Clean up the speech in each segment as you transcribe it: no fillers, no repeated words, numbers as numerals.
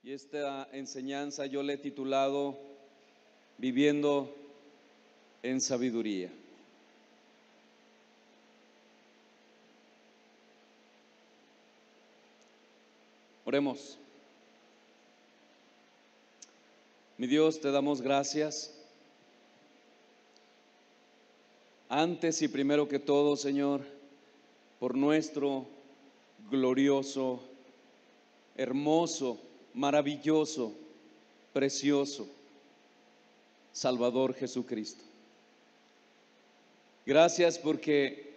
Y esta enseñanza yo le he titulado Viviendo en Sabiduría. Oremos. Mi Dios, te damos gracias. Antes y primero que todo, Señor, por nuestro glorioso, hermoso, maravilloso, precioso Salvador Jesucristo. Gracias porque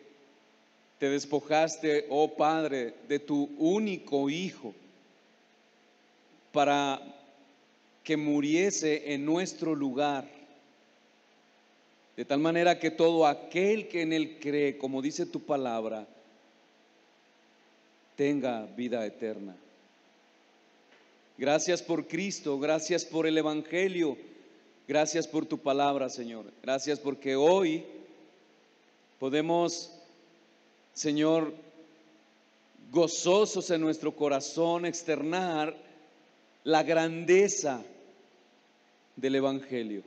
te despojaste, oh Padre, de tu único Hijo para que muriese en nuestro lugar, de tal manera que todo aquel que en Él cree, como dice tu palabra, tenga vida eterna. Gracias por Cristo, gracias por el Evangelio, gracias por tu palabra, Señor. Gracias porque hoy podemos, Señor, gozosos en nuestro corazón, externar la grandeza del Evangelio.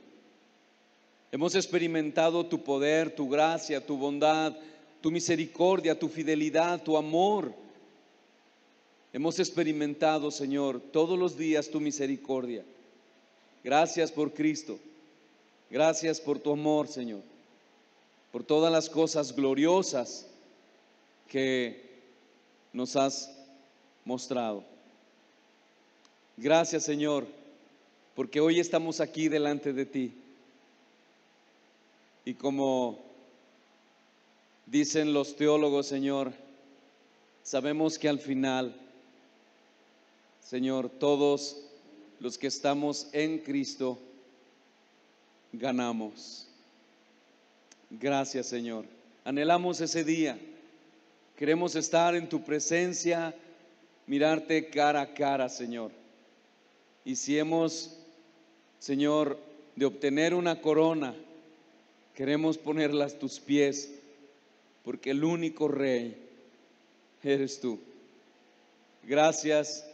Hemos experimentado tu poder, tu gracia, tu bondad, tu misericordia, tu fidelidad, tu amor. Hemos experimentado, Señor, todos los días tu misericordia. Gracias por Cristo. Gracias por tu amor, Señor. Por todas las cosas gloriosas que nos has mostrado. Gracias, Señor, porque hoy estamos aquí delante de ti. Y como dicen los teólogos, Señor, sabemos que al final, Señor, todos los que estamos en Cristo ganamos. Gracias, Señor. Anhelamos ese día. Queremos estar en tu presencia, mirarte cara a cara, Señor. Y si hemos, Señor, de obtener una corona, queremos ponerla a tus pies, porque el único Rey eres tú. Gracias,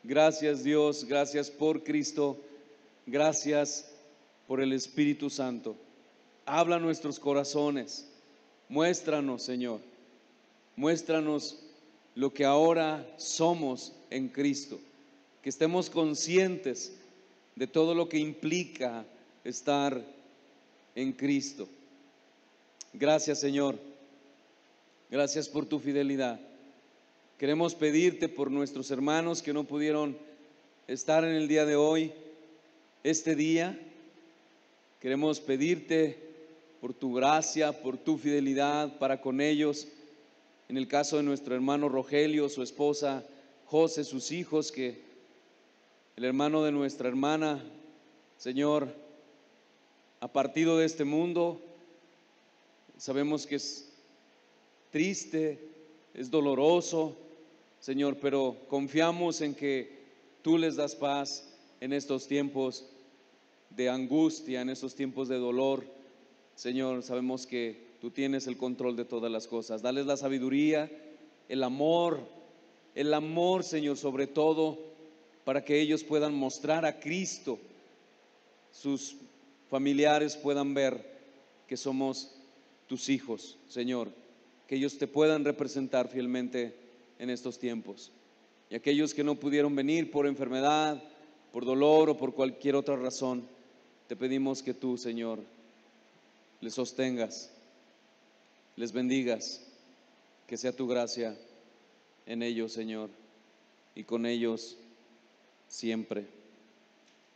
gracias Dios, gracias por Cristo, gracias por el Espíritu Santo. Habla a nuestros corazones, muéstranos, Señor, muéstranos lo que ahora somos en Cristo, que estemos conscientes de todo lo que implica estar en Cristo. Gracias, Señor, gracias por tu fidelidad. Queremos pedirte por nuestros hermanos que no pudieron estar en el día de hoy, este día. Queremos pedirte por tu gracia, por tu fidelidad para con ellos. En el caso de nuestro hermano Rogelio, su esposa José, sus hijos, que el hermano de nuestra hermana, Señor, ha partido de este mundo. Sabemos que es triste, es doloroso, Señor, pero confiamos en que tú les das paz en estos tiempos de angustia, en estos tiempos de dolor. Señor, sabemos que tú tienes el control de todas las cosas. Dales la sabiduría, el amor, Señor, sobre todo, para que ellos puedan mostrar a Cristo, sus familiares puedan ver que somos tus hijos, Señor, que ellos te puedan representar fielmente en estos tiempos. Y aquellos que no pudieron venir por enfermedad, por dolor o por cualquier otra razón, te pedimos que tú, Señor, les sostengas, les bendigas, que sea tu gracia en ellos, Señor, y con ellos siempre.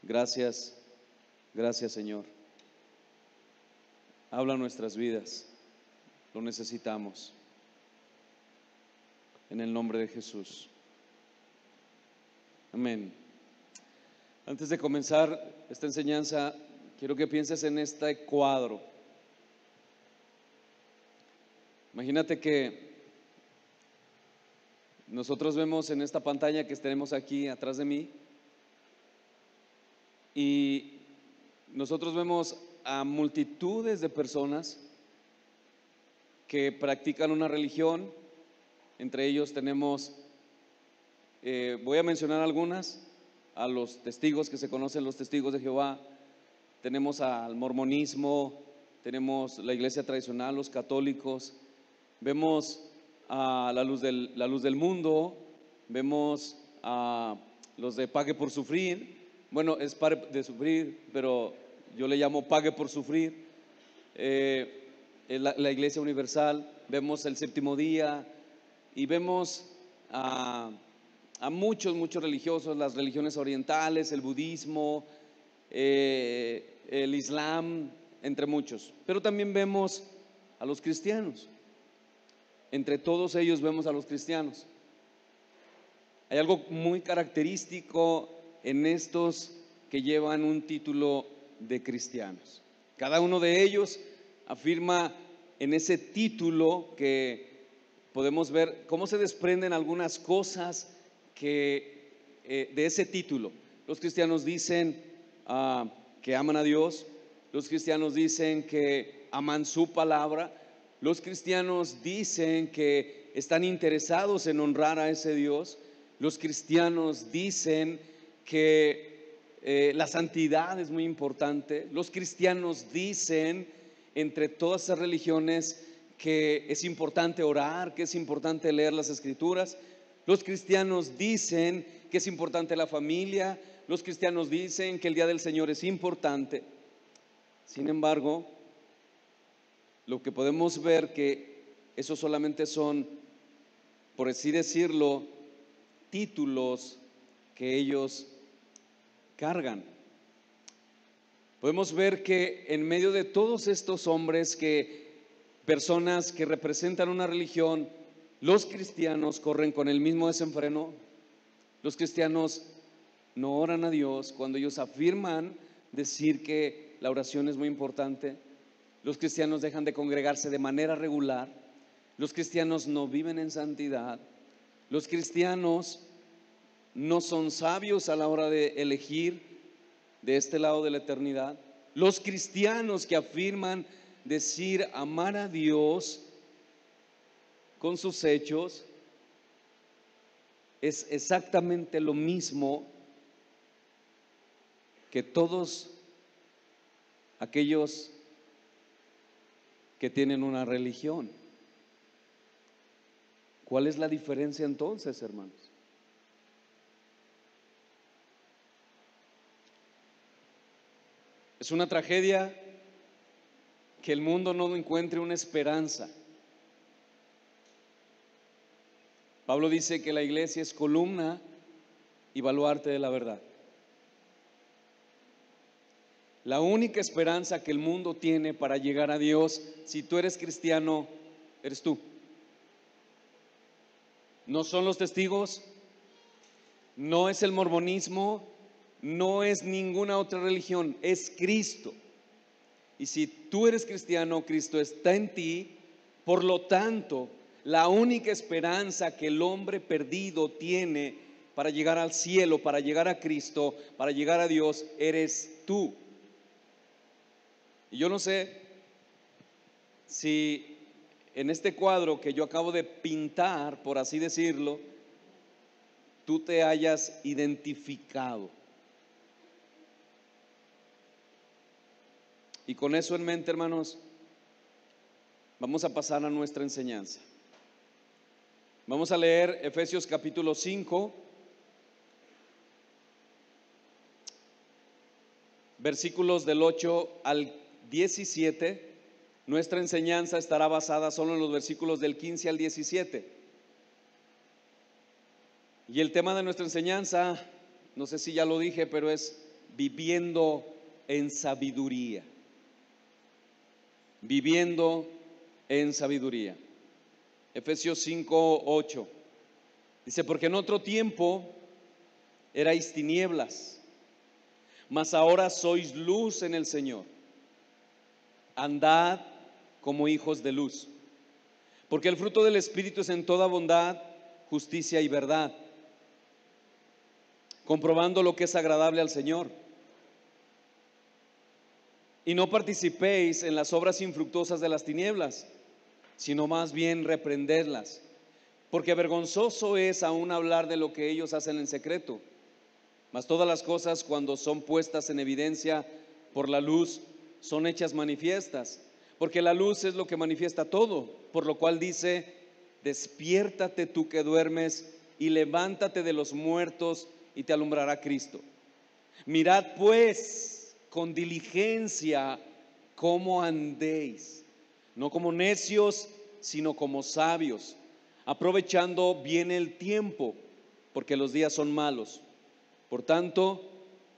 Gracias, gracias, Señor. Habla nuestras vidas, lo necesitamos. En el nombre de Jesús. Amén. Antes de comenzar esta enseñanza, quiero que pienses en este cuadro. Imagínate que nosotros vemos en esta pantalla que tenemos aquí atrás de mí, y nosotros vemos a multitudes de personas que practican una religión. Entre ellos tenemos, voy a mencionar algunas: a los testigos que se conocen, los testigos de Jehová, tenemos al mormonismo, tenemos la iglesia tradicional, los católicos, vemos a la luz del mundo, vemos a los de Pague por Sufrir. Bueno, es Pague de Sufrir, pero yo le llamo Pague por Sufrir. La Iglesia Universal, vemos el Séptimo Día y vemos a muchos religiosos, las religiones orientales, el budismo, el islam, entre muchos. Pero también vemos a los cristianos. Entre todos ellos vemos a los cristianos. Hay algo muy característico en estos que llevan un título de cristianos. Cada uno de ellos afirma en ese título que podemos ver cómo se desprenden algunas cosas que de ese título. Los cristianos dicen que aman a Dios, los cristianos dicen que aman su palabra, los cristianos dicen que están interesados en honrar a ese Dios, los cristianos dicen que la santidad es muy importante, los cristianos dicen, entre todas esas religiones, que es importante orar, que es importante leer las escrituras. Los cristianos dicen que es importante la familia, los cristianos dicen que el día del Señor es importante. Sin embargo, lo que podemos ver que esos solamente son, por así decirlo, títulos que ellos cargan. Podemos ver que en medio de todos estos hombres, personas que representan una religión, los cristianos corren con el mismo desenfreno. Los cristianos no oran a Dios cuando ellos afirman decir que la oración es muy importante. Los cristianos dejan de congregarse de manera regular. Los cristianos no viven en santidad. Los cristianos no son sabios a la hora de elegir de este lado de la eternidad. Los cristianos que afirman decir amar a Dios con sus hechos es exactamente lo mismo que todos aquellos que tienen una religión. ¿Cuál es la diferencia entonces, hermanos? Es una tragedia que el mundo no encuentre una esperanza. Pablo dice que la iglesia es columna y baluarte de la verdad. La única esperanza que el mundo tiene para llegar a Dios, si tú eres cristiano, eres tú. No son los testigos, no es el mormonismo, no es ninguna otra religión, es Cristo. Y si tú eres cristiano, Cristo está en ti. Por lo tanto, la única esperanza que el hombre perdido tiene para llegar al cielo, para llegar a Cristo, para llegar a Dios, eres tú. Y yo no sé si en este cuadro que yo acabo de pintar, por así decirlo, tú te hayas identificado. Y con eso en mente, hermanos, vamos a pasar a nuestra enseñanza. Vamos a leer Efesios capítulo 5, versículos del 8 al 17. Nuestra enseñanza estará basada solo en los versículos del 15 al 17. Y el tema de nuestra enseñanza, no sé si ya lo dije, pero es viviendo en sabiduría. Viviendo en sabiduría. Efesios 5, 8. Dice, porque en otro tiempo erais tinieblas, mas ahora sois luz en el Señor. Andad como hijos de luz, porque el fruto del Espíritu es en toda bondad, justicia y verdad, comprobando lo que es agradable al Señor. Y no participéis en las obras infructuosas de las tinieblas, sino más bien reprenderlas, porque vergonzoso es aún hablar de lo que ellos hacen en secreto. Mas todas las cosas, cuando son puestas en evidencia por la luz, son hechas manifiestas, porque la luz es lo que manifiesta todo, por lo cual dice: despiértate tú que duermes, y levántate de los muertos, y te alumbrará Cristo. Mirad pues con diligencia cómo andéis, no como necios, sino como sabios, aprovechando bien el tiempo, porque los días son malos. Por tanto,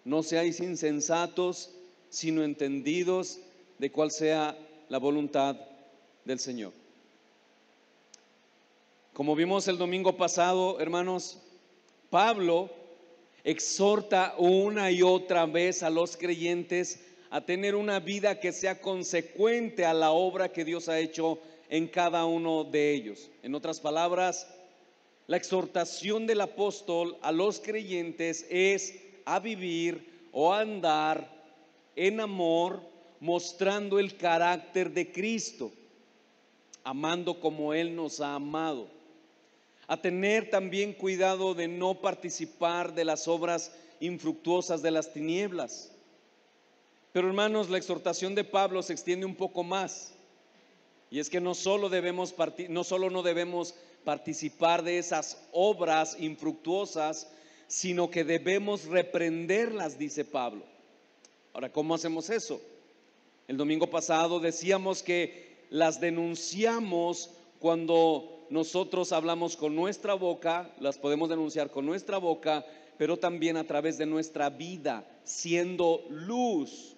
no seáis insensatos, sino entendidos de cuál sea la voluntad del Señor. Como vimos el domingo pasado, hermanos, Pablo exhorta una y otra vez a los creyentes a tener una vida que sea consecuente a la obra que Dios ha hecho en cada uno de ellos. En otras palabras, la exhortación del apóstol a los creyentes es a vivir o a andar en amor, mostrando el carácter de Cristo, amando como Él nos ha amado. A tener también cuidado de no participar de las obras infructuosas de las tinieblas. Pero hermanos, la exhortación de Pablo se extiende un poco más. Y es que no solo no debemos participar de esas obras infructuosas, sino que debemos reprenderlas, dice Pablo. Ahora, ¿cómo hacemos eso? El domingo pasado decíamos que las denunciamos cuando nosotros hablamos con nuestra boca, las podemos denunciar con nuestra boca, pero también a través de nuestra vida, siendo luz,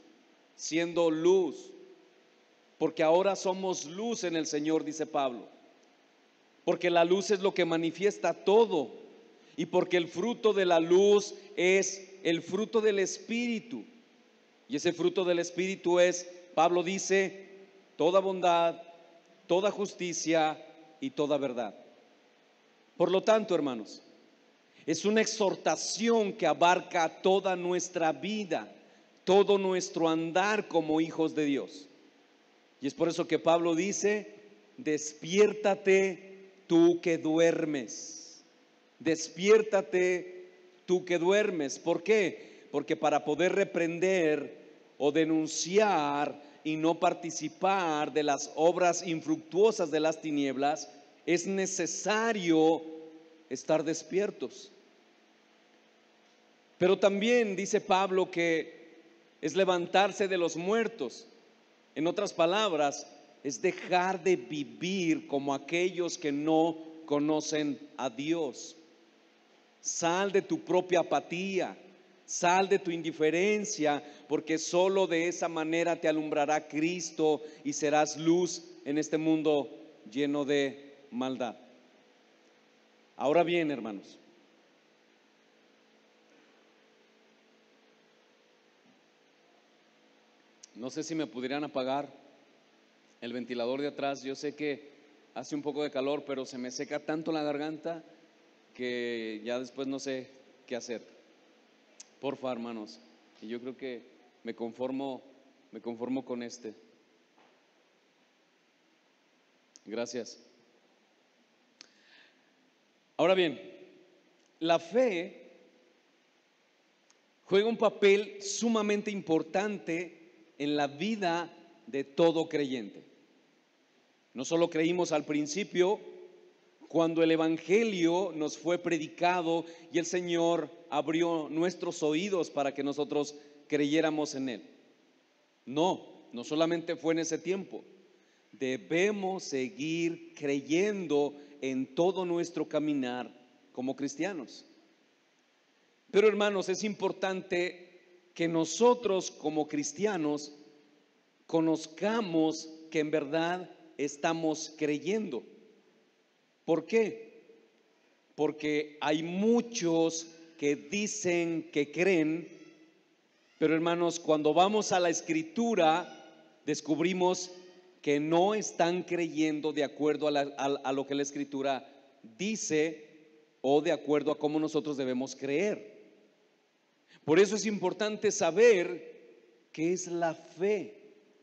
porque ahora somos luz en el Señor, dice Pablo, porque la luz es lo que manifiesta todo, y porque el fruto de la luz es el fruto del Espíritu, y ese fruto del Espíritu es, Pablo dice, toda bondad, toda justicia y toda verdad. Por lo tanto, hermanos, es una exhortación que abarca toda nuestra vida, todo nuestro andar como hijos de Dios. Y es por eso que Pablo dice: despiértate tú que duermes. Despiértate tú que duermes. ¿Por qué? Porque para poder reprender o denunciar y no participar de las obras infructuosas de las tinieblas, es necesario estar despiertos. Pero también dice Pablo que es levantarse de los muertos. En otras palabras, es dejar de vivir como aquellos que no conocen a Dios. Sal de tu propia apatía, sal de tu indiferencia, porque solo de esa manera te alumbrará Cristo y serás luz en este mundo lleno de maldad. Ahora bien, hermanos, no sé si me pudieran apagar el ventilador de atrás. Yo sé que hace un poco de calor, pero se me seca tanto la garganta que ya después no sé qué hacer. Porfa, hermanos, y yo creo que me conformo con este. Gracias. Ahora bien, la fe juega un papel sumamente importante en la vida de todo creyente. No solo creímos al principio cuando el Evangelio nos fue predicado y el Señor abrió nuestros oídos para que nosotros creyéramos en Él. No solamente fue en ese tiempo. Debemos seguir creyendo en todo nuestro caminar como cristianos. Pero hermanos, es importante que nosotros como cristianos conozcamos que en verdad estamos creyendo. ¿Por qué? Porque hay muchos que dicen que creen, pero hermanos, cuando vamos a la Escritura descubrimos que no están creyendo de acuerdo a lo que la Escritura dice o de acuerdo a cómo nosotros debemos creer. Por eso es importante saber qué es la fe,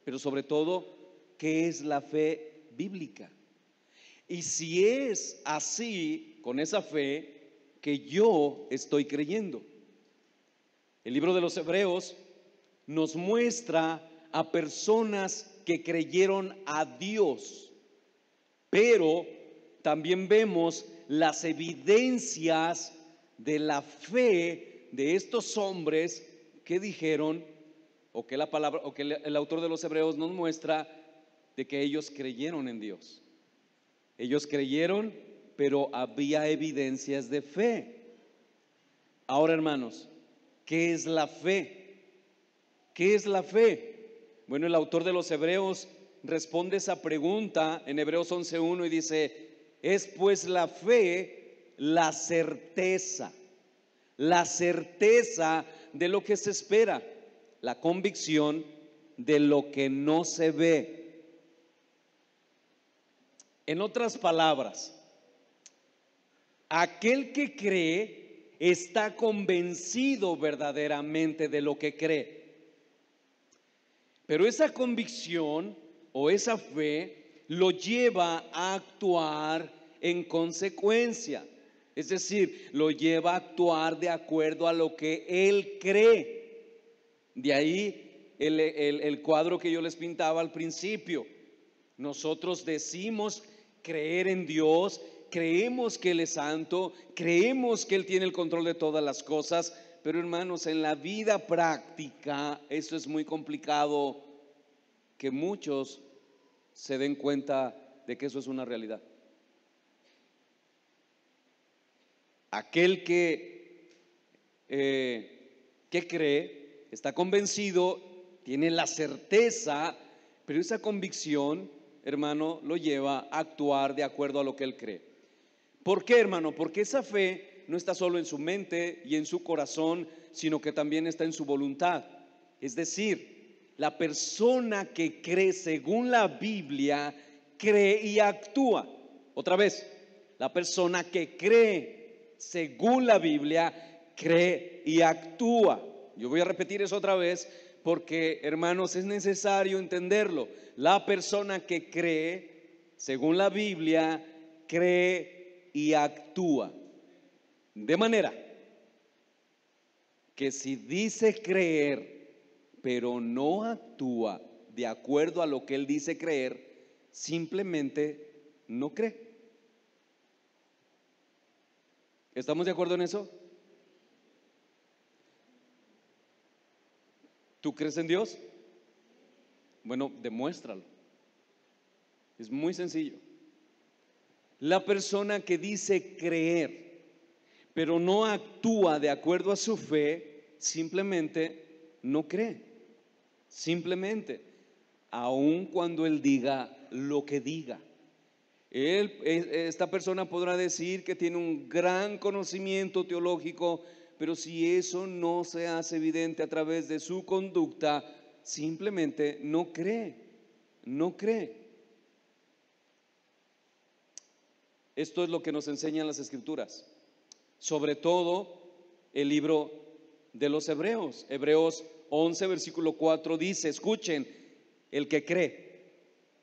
pero sobre todo qué es la fe bíblica. Y si es así, con esa fe, que yo estoy creyendo. El libro de los Hebreos nos muestra a personas que creyeron a Dios, pero también vemos las evidencias de la fe de estos hombres que dijeron, o que la palabra, o que el autor de los Hebreos nos muestra de que ellos creyeron en Dios. Ellos creyeron, pero había evidencias de fe. Ahora, hermanos, ¿qué es la fe? ¿Qué es la fe? Bueno, el autor de los Hebreos responde esa pregunta en Hebreos 11:1 y dice: es pues la fe la certeza de lo que se espera, la convicción de lo que no se ve. En otras palabras, aquel que cree está convencido verdaderamente de lo que cree. Pero esa convicción o esa fe lo lleva a actuar en consecuencia. Es decir, lo lleva a actuar de acuerdo a lo que él cree. De ahí el cuadro que yo les pintaba al principio. Nosotros decimos creer en Dios, creemos que Él es santo, creemos que Él tiene el control de todas las cosas, pero hermanos, en la vida práctica eso es muy complicado que muchos se den cuenta de que eso es una realidad. Aquel que cree, está convencido, tiene la certeza, pero esa convicción, hermano, lo lleva a actuar de acuerdo a lo que él cree. ¿Por qué, hermano? Porque esa fe no está solo en su mente y en su corazón, sino que también está en su voluntad. Es decir, la persona que cree según la Biblia, cree y actúa. Otra vez, la persona que cree según la Biblia, cree y actúa. Yo voy a repetir eso otra vez porque, hermanos, es necesario entenderlo. La persona que cree según la Biblia, cree y actúa. De manera que si dice creer, pero no actúa de acuerdo a lo que él dice creer, simplemente no cree. ¿Estamos de acuerdo en eso? ¿Tú crees en Dios? Bueno, demuéstralo. Es muy sencillo. La persona que dice creer, pero no actúa de acuerdo a su fe, simplemente no cree. Simplemente, aun cuando él diga lo que diga. Esta persona podrá decir que tiene un gran conocimiento teológico, pero si eso no se hace evidente a través de su conducta, simplemente no cree, no cree. Esto es lo que nos enseñan las Escrituras, sobre todo el libro de los Hebreos. Hebreos 11, versículo 4 dice, escuchen, el que cree,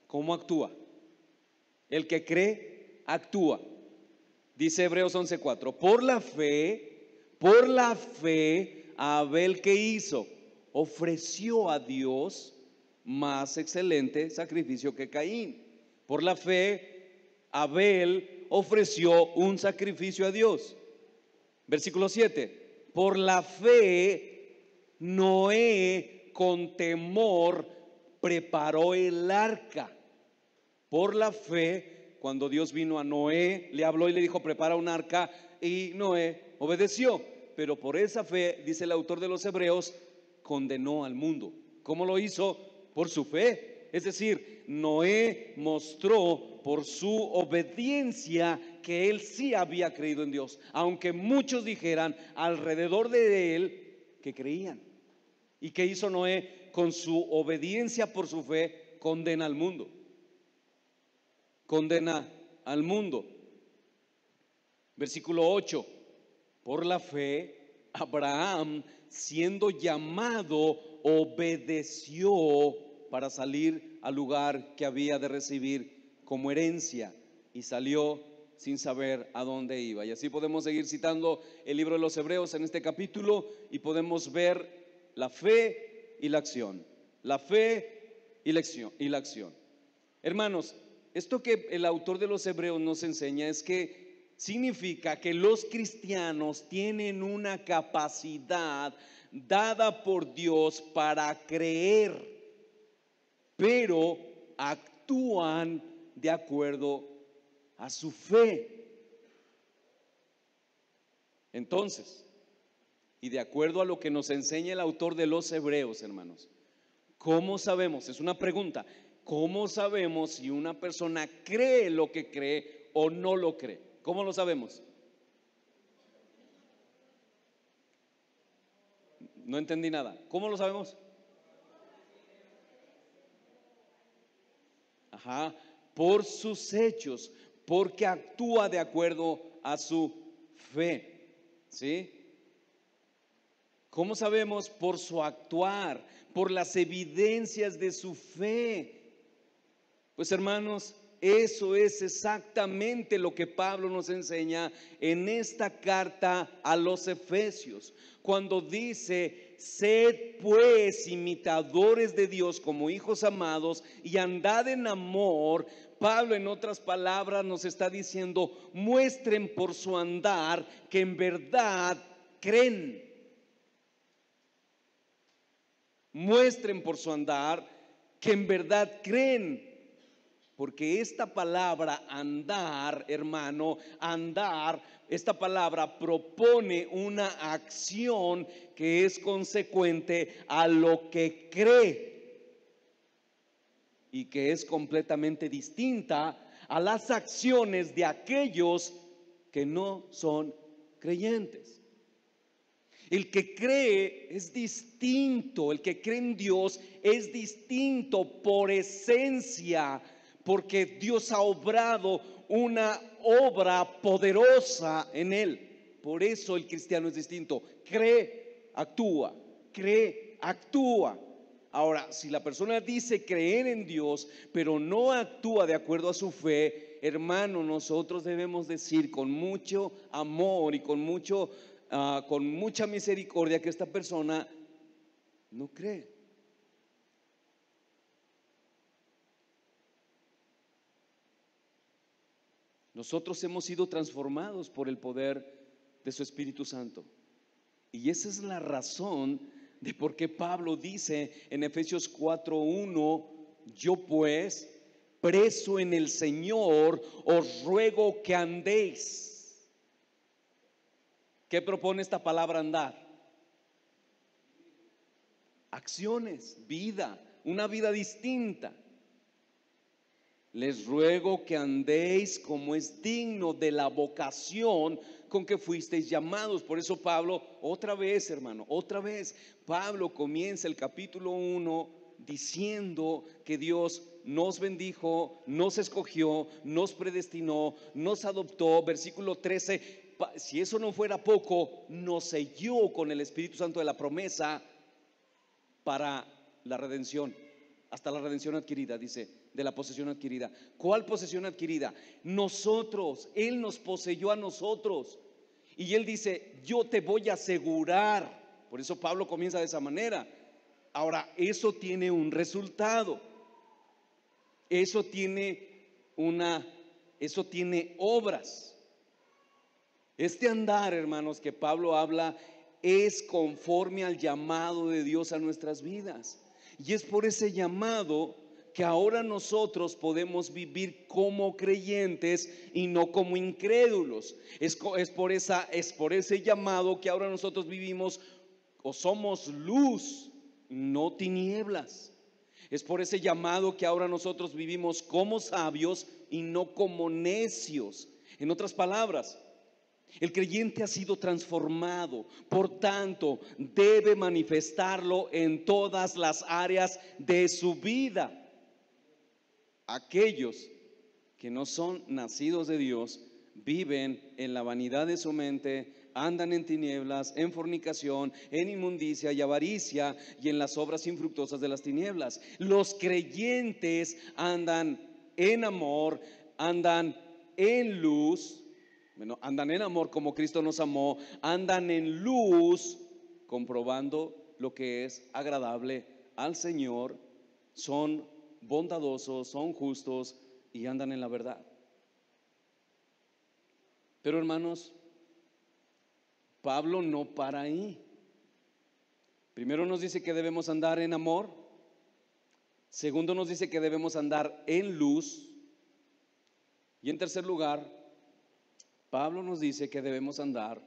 ¿cómo actúa? El que cree, actúa. Dice Hebreos 11:4, por la fe, Abel, ¿qué hizo? Ofreció a Dios más excelente sacrificio que Caín. Por la fe, Abel ofreció un sacrificio a Dios. Versículo 7, por la fe, Noé con temor preparó el arca. Por la fe, cuando Dios vino a Noé, le habló y le dijo, prepara un arca, y Noé obedeció. Pero por esa fe, dice el autor de los Hebreos, condenó al mundo. ¿Cómo lo hizo? Por su fe. Es decir, Noé mostró por su obediencia que él sí había creído en Dios, aunque muchos dijeran alrededor de él que creían. ¿Y qué hizo Noé? Con su obediencia por su fe, condena al mundo. Condena al mundo. Versículo 8, por la fe, Abraham, siendo llamado, obedeció para salir al lugar que había de recibir como herencia, y salió sin saber a dónde iba. Y así podemos seguir citando el libro de los Hebreos en este capítulo y podemos ver la fe y la acción. La fe y la acción. Hermanos, esto que el autor de los Hebreos nos enseña es que significa que los cristianos tienen una capacidad dada por Dios para creer, pero actúan de acuerdo a su fe. Entonces, y de acuerdo a lo que nos enseña el autor de los Hebreos, hermanos, ¿cómo sabemos? Es una pregunta. ¿Cómo sabemos si una persona cree lo que cree o no lo cree? ¿Cómo lo sabemos? No entendí nada. ¿Cómo lo sabemos? Ajá, por sus hechos, porque actúa de acuerdo a su fe. ¿Sí? ¿Cómo sabemos? Por su actuar, por las evidencias de su fe. Pues hermanos, eso es exactamente lo que Pablo nos enseña en esta carta a los Efesios, cuando dice: sed pues imitadores de Dios como hijos amados y andad en amor. Pablo, en otras palabras, nos está diciendo: muestren por su andar que en verdad creen. Muestren por su andar que en verdad creen. Porque esta palabra andar, hermano, andar, esta palabra propone una acción que es consecuente a lo que cree y que es completamente distinta a las acciones de aquellos que no son creyentes. El que cree es distinto, el que cree en Dios es distinto por esencia, porque Dios ha obrado una obra poderosa en él. Por eso el cristiano es distinto. Cree, actúa. Cree, actúa. Ahora, si la persona dice creer en Dios, pero no actúa de acuerdo a su fe, hermano, nosotros debemos decir con mucho amor y con mucha misericordia que esta persona no cree. Nosotros hemos sido transformados por el poder de su Espíritu Santo. Y esa es la razón de por qué Pablo dice en Efesios 4:1: yo pues, preso en el Señor, os ruego que andéis. ¿Qué propone esta palabra andar? Acciones, vida, una vida distinta. Les ruego que andéis como es digno de la vocación con que fuisteis llamados. Por eso Pablo, otra vez, hermano, otra vez, Pablo comienza el capítulo 1 diciendo que Dios nos bendijo, nos escogió, nos predestinó, nos adoptó. Versículo 13, si eso no fuera poco, nos selló con el Espíritu Santo de la promesa para la redención. Hasta la redención adquirida, dice, de la posesión adquirida. ¿Cuál posesión adquirida? Nosotros, Él nos poseyó a nosotros. Y Él dice: yo te voy a asegurar. Por eso Pablo comienza de esa manera. Ahora, eso tiene un resultado. Eso tiene obras. Este andar, hermanos, que Pablo habla, es conforme al llamado de Dios a nuestras vidas. Y es por ese llamado que ahora nosotros podemos vivir como creyentes y no como incrédulos. Es por ese llamado que ahora nosotros vivimos o somos luz, no tinieblas. Es por ese llamado que ahora nosotros vivimos como sabios y no como necios. En otras palabras, el creyente ha sido transformado, por tanto, debe manifestarlo en todas las áreas de su vida. Aquellos que no son nacidos de Dios viven en la vanidad de su mente, andan en tinieblas, en fornicación, en inmundicia y avaricia y en las obras infructuosas de las tinieblas. Los creyentes andan en amor, andan en luz, bueno, andan en amor como Cristo nos amó, andan en luz, comprobando lo que es agradable al Señor, son bondadosos, son justos y andan en la verdad. Pero hermanos, Pablo no para ahí. Primero nos dice que debemos andar en amor. Segundo nos dice que debemos andar en luz. Y en tercer lugar, Pablo nos dice que debemos andar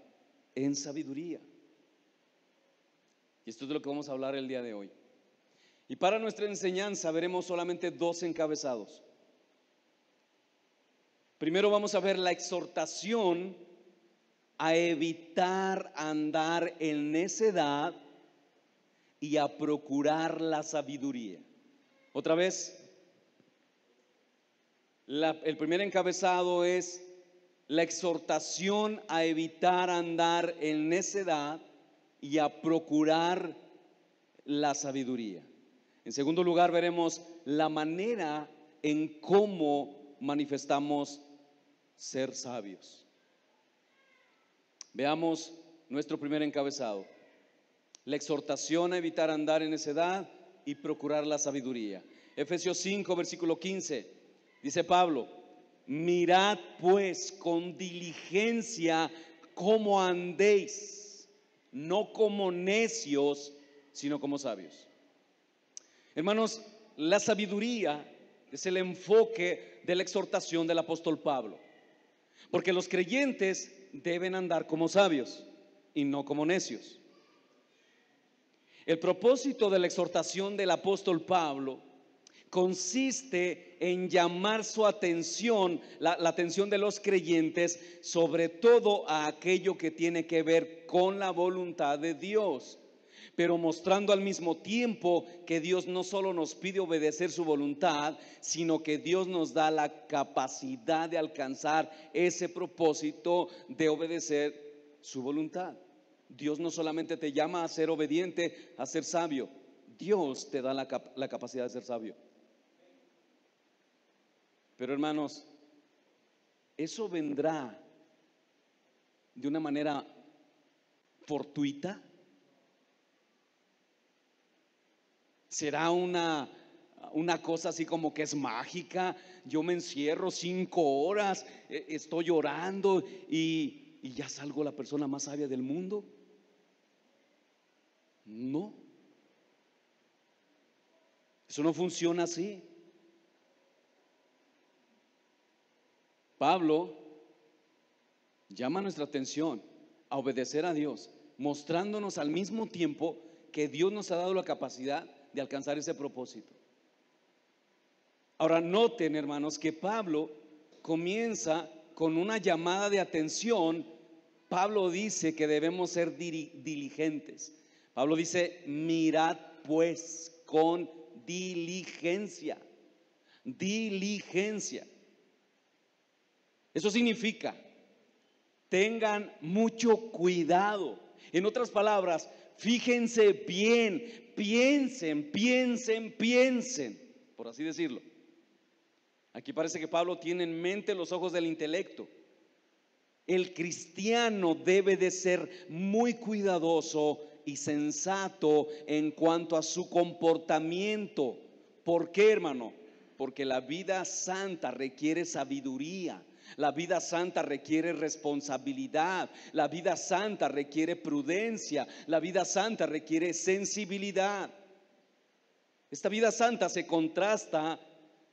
en sabiduría. Y esto es de lo que vamos a hablar el día de hoy. Y para nuestra enseñanza veremos solamente dos encabezados. Primero vamos a ver la exhortación a evitar andar en necedad y a procurar la sabiduría. Otra vez, el primer encabezado es la exhortación a evitar andar en necedad y a procurar la sabiduría. En segundo lugar, veremos la manera en cómo manifestamos ser sabios. Veamos nuestro primer encabezado: la exhortación a evitar andar en necedad y procurar la sabiduría. Efesios 5, versículo 15, dice Pablo: mirad pues con diligencia cómo andéis, no como necios, sino como sabios. Hermanos, la sabiduría es el enfoque de la exhortación del apóstol Pablo, porque los creyentes deben andar como sabios y no como necios. El propósito de la exhortación del apóstol Pablo consiste en llamar su atención, la atención de los creyentes, sobre todo a aquello que tiene que ver con la voluntad de Dios, pero mostrando al mismo tiempo que Dios no solo nos pide obedecer su voluntad, sino que Dios nos da la capacidad de alcanzar ese propósito de obedecer su voluntad. Dios no solamente te llama a ser obediente, a ser sabio, Dios te da la capacidad de ser sabio. Pero hermanos, ¿eso vendrá de una manera fortuita? ¿Será una cosa así como que es mágica? Yo me encierro 5 horas, estoy orando y ya salgo la persona más sabia del mundo. No, eso no funciona así. Pablo llama nuestra atención a obedecer a Dios, mostrándonos al mismo tiempo que Dios nos ha dado la capacidad de alcanzar ese propósito. Ahora noten, hermanos, que Pablo comienza con una llamada de atención. Pablo dice que debemos ser diligentes. Pablo dice: mirad pues con diligencia. Diligencia. Eso significa: tengan mucho cuidado. En otras palabras, fíjense bien, piensen, por así decirlo. Aquí parece que Pablo tiene en mente los ojos del intelecto. El cristiano debe de ser muy cuidadoso y sensato en cuanto a su comportamiento. ¿Por qué, hermano? Porque la vida santa requiere sabiduría. La vida santa requiere responsabilidad. La vida santa requiere prudencia. La vida santa requiere sensibilidad. Esta vida santa se contrasta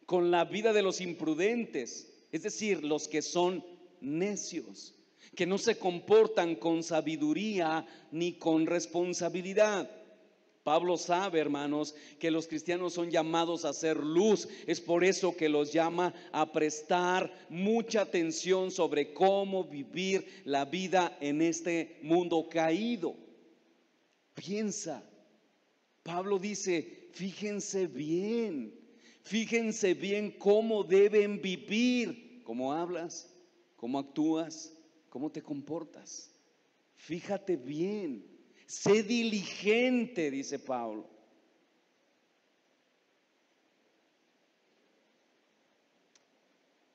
con la vida de los imprudentes, es decir, los que son necios, que no se comportan con sabiduría ni con responsabilidad. Pablo sabe, hermanos, que los cristianos son llamados a ser luz. Es por eso que los llama a prestar mucha atención sobre cómo vivir la vida en este mundo caído. Piensa, Pablo dice: fíjense bien cómo deben vivir, cómo hablas, cómo actúas, cómo te comportas. Fíjate bien, sé diligente, dice Pablo.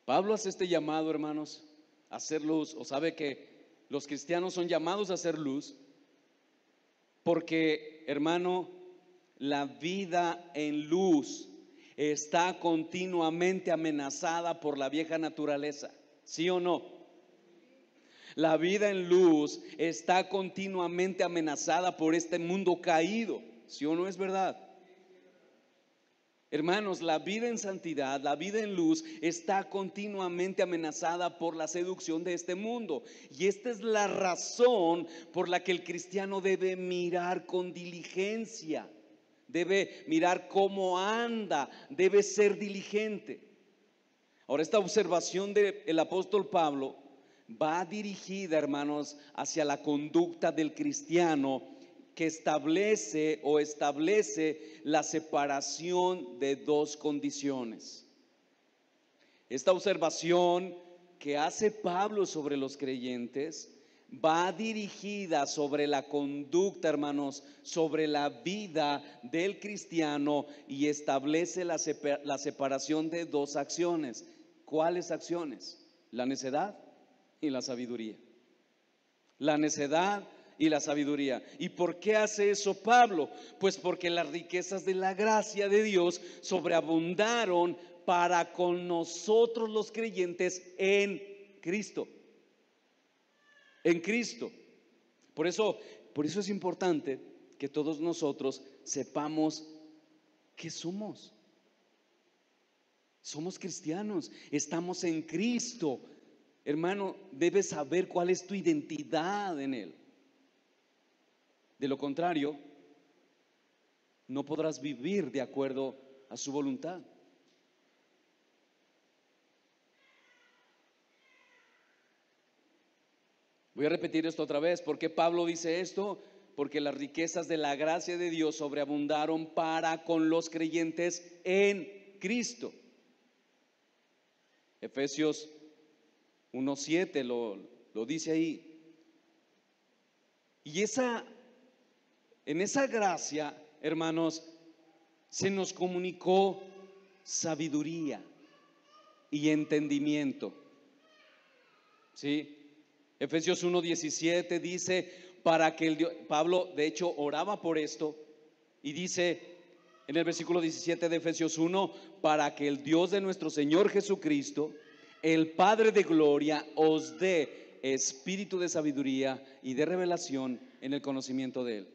Pablo hace este llamado, hermanos, a hacer luz, o sabe que los cristianos son llamados a hacer luz, porque, hermano, la vida en luz está continuamente amenazada por la vieja naturaleza, ¿sí o no? La vida en luz está continuamente amenazada por este mundo caído, ¿sí o no es verdad? Hermanos, la vida en santidad, la vida en luz está continuamente amenazada por la seducción de este mundo. Y esta es la razón por la que el cristiano debe mirar con diligencia, debe mirar cómo anda, debe ser diligente. Ahora, esta observación del apóstol Pablo va dirigida, hermanos, hacia la conducta del cristiano, que establece la separación de dos condiciones. Esta observación que hace Pablo sobre los creyentes va dirigida sobre la conducta, hermanos, sobre la vida del cristiano, y establece la separación de dos acciones. ¿Cuáles acciones? La necedad y la sabiduría. La necedad y la sabiduría. ¿Y por qué hace eso Pablo? Pues porque las riquezas de la gracia de Dios sobreabundaron para con nosotros los creyentes en Cristo. En Cristo. Por eso es importante que todos nosotros sepamos qué somos. Somos cristianos, estamos en Cristo. Hermano, debes saber cuál es tu identidad en Él. De lo contrario, no podrás vivir de acuerdo a su voluntad. Voy a repetir esto otra vez. ¿Por qué Pablo dice esto? Porque las riquezas de la gracia de Dios sobreabundaron para con los creyentes en Cristo. Efesios 1:7 lo dice ahí. Y en esa gracia, hermanos, se nos comunicó sabiduría y entendimiento. ¿Sí? Efesios 1:17 dice, para que Pablo de hecho oraba por esto, y dice en el versículo 17 de Efesios 1, para que el Dios de nuestro Señor Jesucristo, el Padre de gloria, os dé espíritu de sabiduría y de revelación en el conocimiento de Él.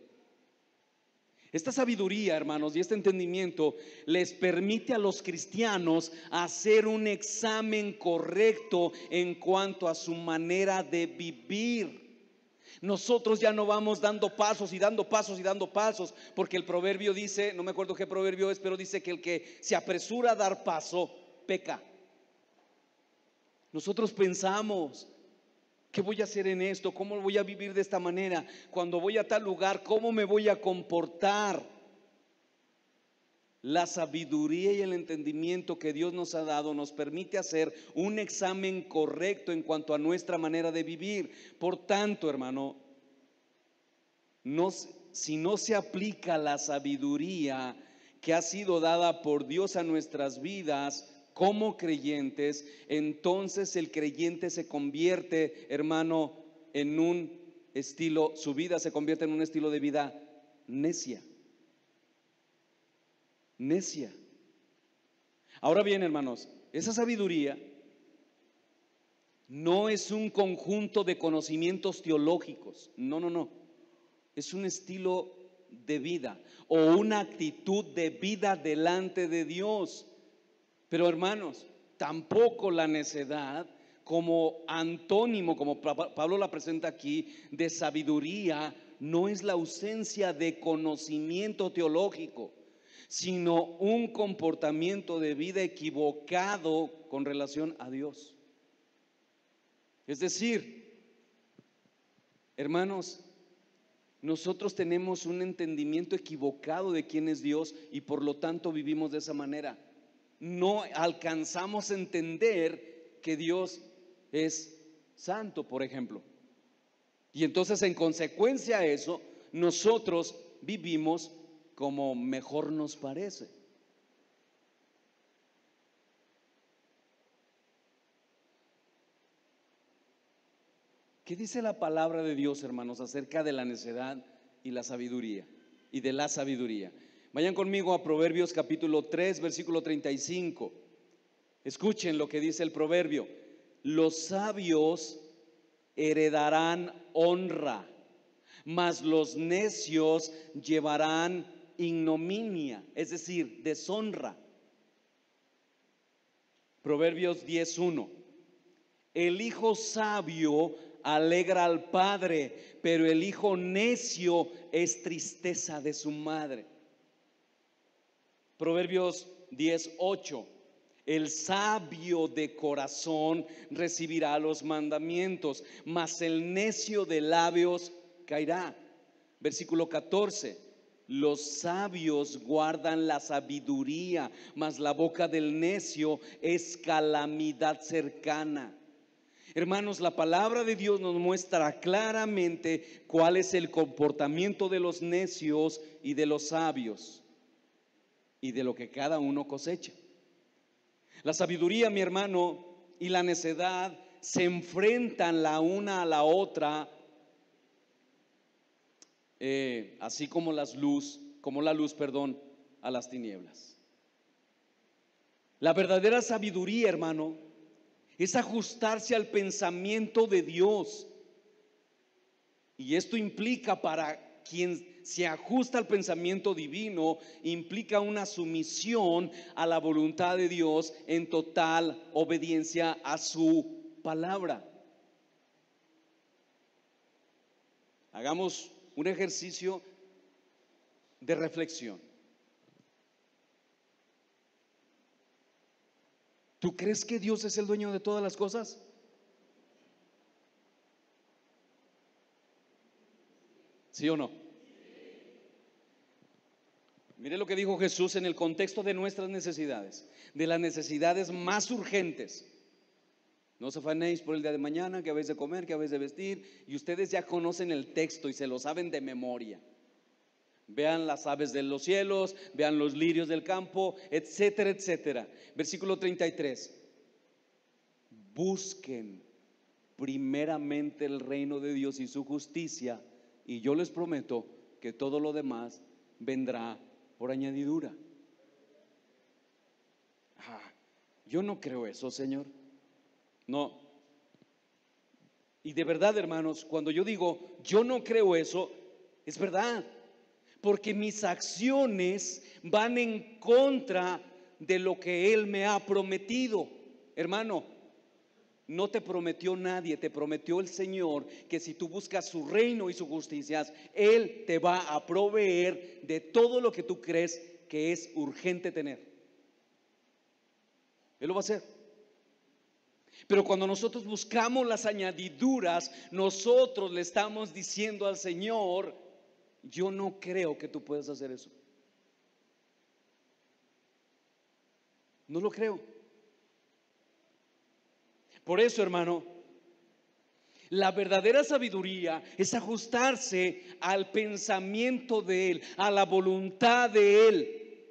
Esta sabiduría, hermanos, y este entendimiento les permite a los cristianos hacer un examen correcto en cuanto a su manera de vivir. Nosotros ya no vamos dando pasos y dando pasos y dando pasos, porque el proverbio dice, no me acuerdo qué proverbio es, pero dice que el que se apresura a dar paso, peca. Nosotros pensamos, ¿qué voy a hacer en esto? ¿Cómo voy a vivir de esta manera? Cuando voy a tal lugar, ¿cómo me voy a comportar? La sabiduría y el entendimiento que Dios nos ha dado nos permite hacer un examen correcto en cuanto a nuestra manera de vivir. Por tanto, hermano, si no se aplica la sabiduría que ha sido dada por Dios a nuestras vidas como creyentes, entonces el creyente se convierte, hermano, en un estilo, su vida se convierte en un estilo de vida necia. Necia. Ahora bien, hermanos, esa sabiduría no es un conjunto de conocimientos teológicos. No. Es un estilo de vida o una actitud de vida delante de Dios. Pero, hermanos, tampoco la necedad, como antónimo, como Pablo la presenta aquí, de sabiduría, no es la ausencia de conocimiento teológico, sino un comportamiento de vida equivocado con relación a Dios. Es decir, hermanos, nosotros tenemos un entendimiento equivocado de quién es Dios y por lo tanto vivimos de esa manera. No alcanzamos a entender que Dios es santo, por ejemplo. Y entonces, en consecuencia a eso, nosotros vivimos como mejor nos parece. ¿Qué dice la palabra de Dios, hermanos, acerca de la necedad y la sabiduría? Y de la sabiduría. Vayan conmigo a Proverbios capítulo 3, versículo 35. Escuchen lo que dice el proverbio: los sabios heredarán honra, mas los necios llevarán ignominia, es decir, deshonra. Proverbios 10:1. El hijo sabio alegra al padre, pero el hijo necio es tristeza de su madre. Proverbios 10:8. El sabio de corazón recibirá los mandamientos, mas el necio de labios caerá. Versículo 14. Los sabios guardan la sabiduría, mas la boca del necio es calamidad cercana. Hermanos, la palabra de Dios nos muestra claramente cuál es el comportamiento de los necios y de los sabios, y de lo que cada uno cosecha. La sabiduría, mi hermano, y la necedad se enfrentan la una a la otra, así como la luz, a las tinieblas. La verdadera sabiduría, hermano, es ajustarse al pensamiento de Dios. Y esto implica, para quien se ajusta al pensamiento divino, implica una sumisión a la voluntad de Dios en total obediencia a su palabra. Hagamos un ejercicio de reflexión. ¿Tú crees que Dios es el dueño de todas las cosas? ¿Sí o no? Mire lo que dijo Jesús en el contexto de nuestras necesidades, de las necesidades más urgentes. No os afanéis por el día de mañana, que habéis de comer, que habéis de vestir. Y ustedes ya conocen el texto y se lo saben de memoria. Vean las aves de los cielos, vean los lirios del campo, etcétera, etcétera. Versículo 33. Busquen primeramente el reino de Dios y su justicia, y yo les prometo que todo lo demás vendrá por añadidura. Yo no creo eso, Señor. No. Y de verdad, hermanos, cuando yo digo yo no creo eso, es verdad, porque mis acciones van en contra de lo que Él me ha prometido. Hermano, no te prometió nadie, te prometió el Señor que si tú buscas su reino y su justicia, Él te va a proveer de todo lo que tú crees que es urgente tener. Él lo va a hacer. Pero cuando nosotros buscamos las añadiduras, nosotros le estamos diciendo al Señor: yo no creo que tú puedas hacer eso. No lo creo. Por eso, hermano, la verdadera sabiduría es ajustarse al pensamiento de Él, a la voluntad de Él.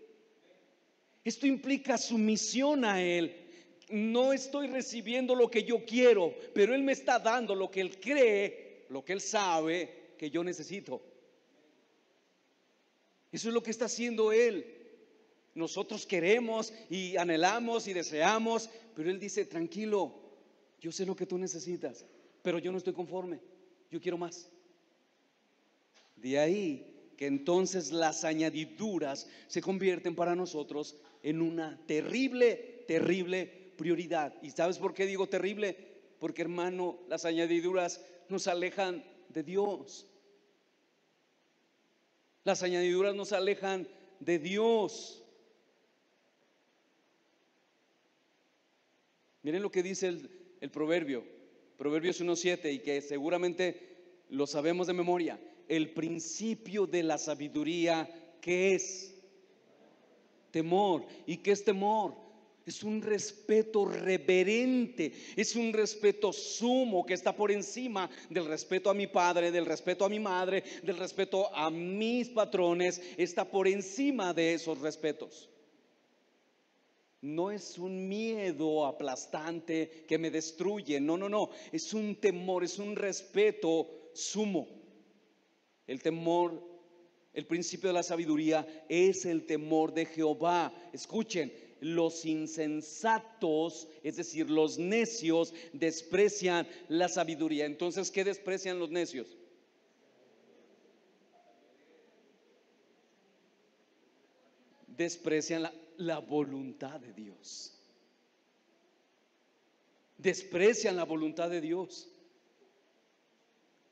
Esto implica sumisión a Él. No estoy recibiendo lo que yo quiero, pero Él me está dando lo que Él cree, lo que Él sabe que yo necesito. Eso es lo que está haciendo Él. Nosotros queremos y anhelamos y deseamos, pero Él dice: tranquilo, yo sé lo que tú necesitas, pero yo no estoy conforme, yo quiero más. De ahí que entonces las añadiduras se convierten para nosotros en una terrible, terrible prioridad. ¿Y sabes por qué digo terrible? Porque, hermano, las añadiduras nos alejan de Dios. Las añadiduras nos alejan de Dios. Miren lo que dice el proverbio, Proverbios 1:7, y que seguramente lo sabemos de memoria. El principio de la sabiduría, ¿qué es? Temor. ¿Y qué es temor? Es un respeto reverente, es un respeto sumo que está por encima del respeto a mi padre, del respeto a mi madre, del respeto a mis patrones. Está por encima de esos respetos. No es un miedo aplastante que me destruye, no, no, no, es un temor, es un respeto sumo. El temor, el principio de la sabiduría es el temor de Jehová. Escuchen, los insensatos, es decir, los necios, desprecian la sabiduría. Entonces, ¿qué desprecian los necios? Desprecian la voluntad de Dios. Desprecian la voluntad de Dios.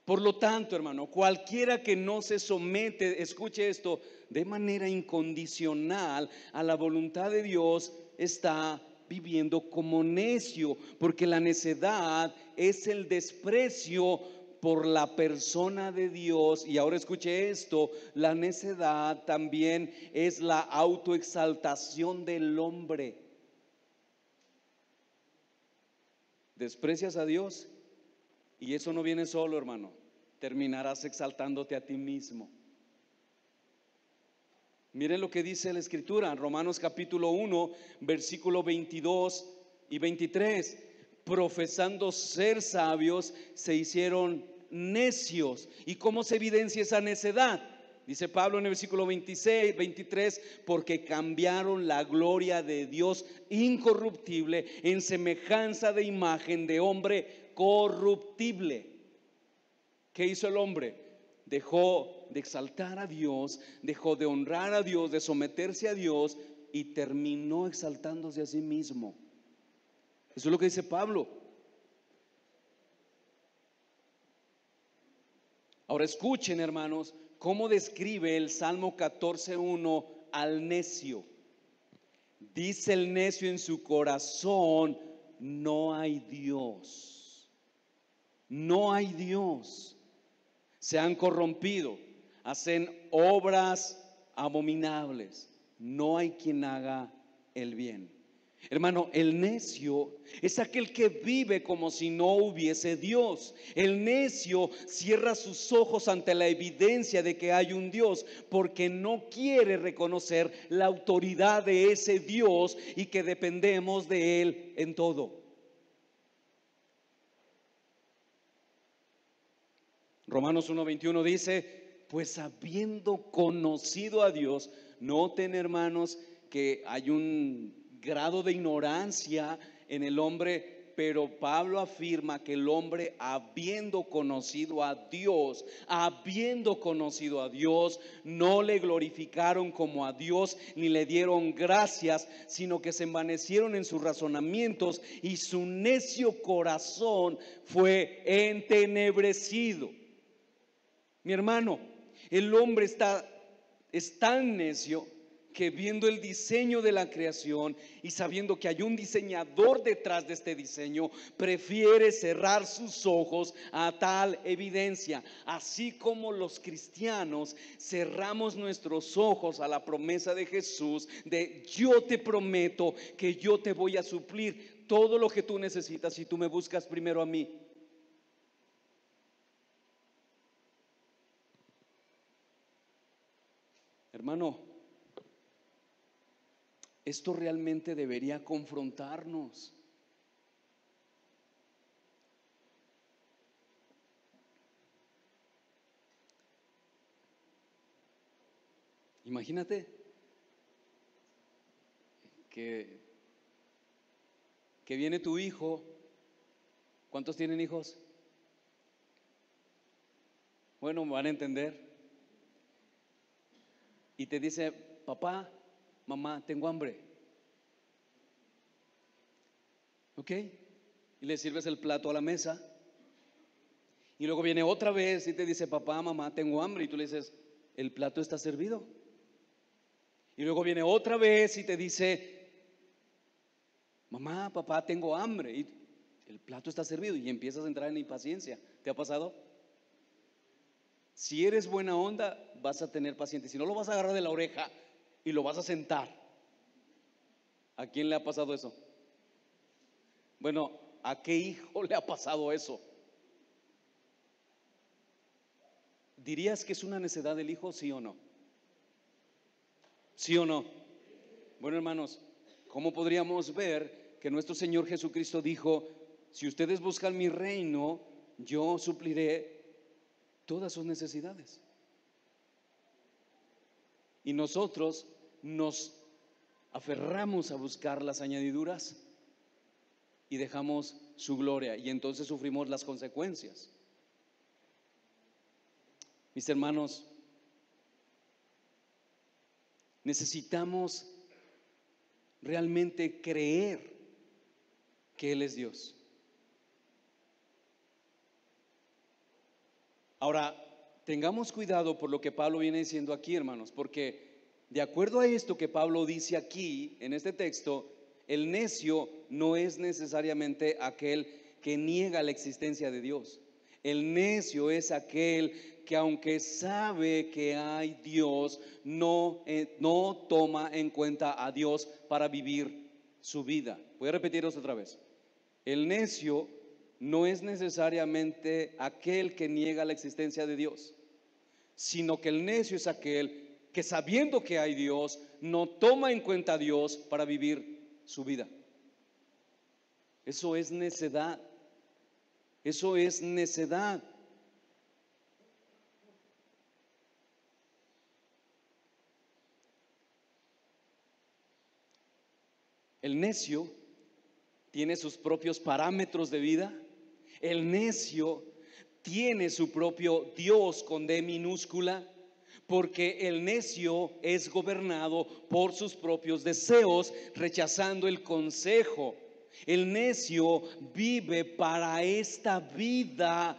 Por lo tanto, hermano, cualquiera que no se somete, escuche esto, de manera incondicional a la voluntad de Dios, está viviendo como necio, porque la necedad es el desprecio por la persona de Dios. Y ahora escuche esto, la necedad también es la autoexaltación del hombre. Desprecias a Dios y eso no viene solo, hermano. Terminarás exaltándote a ti mismo. Miren lo que dice la Escritura, Romanos capítulo 1, versículo 22 y 23. Profesando ser sabios, se hicieron necios. ¿Y cómo se evidencia esa necedad? Dice Pablo en el versículo 26, 23, porque cambiaron la gloria de Dios incorruptible en semejanza de imagen de hombre corruptible. ¿Qué hizo el hombre? Dejó de exaltar a Dios, dejó de honrar a Dios, de someterse a Dios y terminó exaltándose a sí mismo. Eso es lo que dice Pablo. Ahora escuchen, hermanos, cómo describe el Salmo 14:1 al necio. Dice el necio en su corazón: no hay Dios. No hay Dios. Se han corrompido, hacen obras abominables. No hay quien haga el bien. Hermano, el necio es aquel que vive como si no hubiese Dios. El necio cierra sus ojos ante la evidencia de que hay un Dios, porque no quiere reconocer la autoridad de ese Dios y que dependemos de Él en todo. Romanos 1:21 dice: pues habiendo conocido a Dios, noten, hermanos, que hay un grado de ignorancia en el hombre, pero Pablo afirma que el hombre, habiendo conocido a Dios, no le glorificaron como a Dios ni le dieron gracias, sino que se envanecieron en sus razonamientos y su necio corazón fue entenebrecido. Mi hermano, el hombre es tan necio que, viendo el diseño de la creación y sabiendo que hay un diseñador detrás de este diseño, prefiere cerrar sus ojos a tal evidencia. Así como los cristianos cerramos nuestros ojos a la promesa de Jesús de: yo te prometo que yo te voy a suplir todo lo que tú necesitas si tú me buscas primero a mí. Hermano, esto realmente debería confrontarnos. Imagínate que viene tu hijo. ¿Cuántos tienen hijos? Bueno, me van a entender. Y te dice: papá, mamá, tengo hambre. ¿Ok? Y le sirves el plato a la mesa. Y luego viene otra vez y te dice: papá, mamá, tengo hambre. Y tú le dices: el plato está servido. Y luego viene otra vez y te dice: mamá, papá, tengo hambre. Y el plato está servido. Y empiezas a entrar en impaciencia. ¿Te ha pasado? Si eres buena onda, vas a tener paciencia. Si no, lo vas a agarrar de la oreja y lo vas a sentar. ¿A quién le ha pasado eso? Bueno, ¿a qué hijo le ha pasado eso? ¿Dirías que es una necedad del hijo, sí o no? ¿Sí o no? Bueno, hermanos, ¿Cómo podríamos ver que nuestro Señor Jesucristo dijo: si ustedes buscan mi reino, yo supliré todas sus necesidades? Y nosotros nos aferramos a buscar las añadiduras y dejamos su gloria, y entonces sufrimos las consecuencias. Mis hermanos, necesitamos realmente creer que Él es Dios. Ahora, tengamos cuidado por lo que Pablo viene diciendo aquí, hermanos, porque de acuerdo a esto que Pablo dice aquí en este texto, el necio no es necesariamente aquel que niega la existencia de Dios. El necio es aquel que, aunque sabe que hay Dios, no toma en cuenta a Dios para vivir su vida. Voy a repetirlo otra vez. El necio no es necesariamente aquel que niega la existencia de Dios, sino que el necio es aquel que, sabiendo que hay Dios, no toma en cuenta a Dios para vivir su vida. Eso es necedad. Eso es necedad. El necio tiene sus propios parámetros de vida. El necio tiene su propio Dios con D minúscula, porque el necio es gobernado por sus propios deseos, rechazando el consejo. El necio vive para esta vida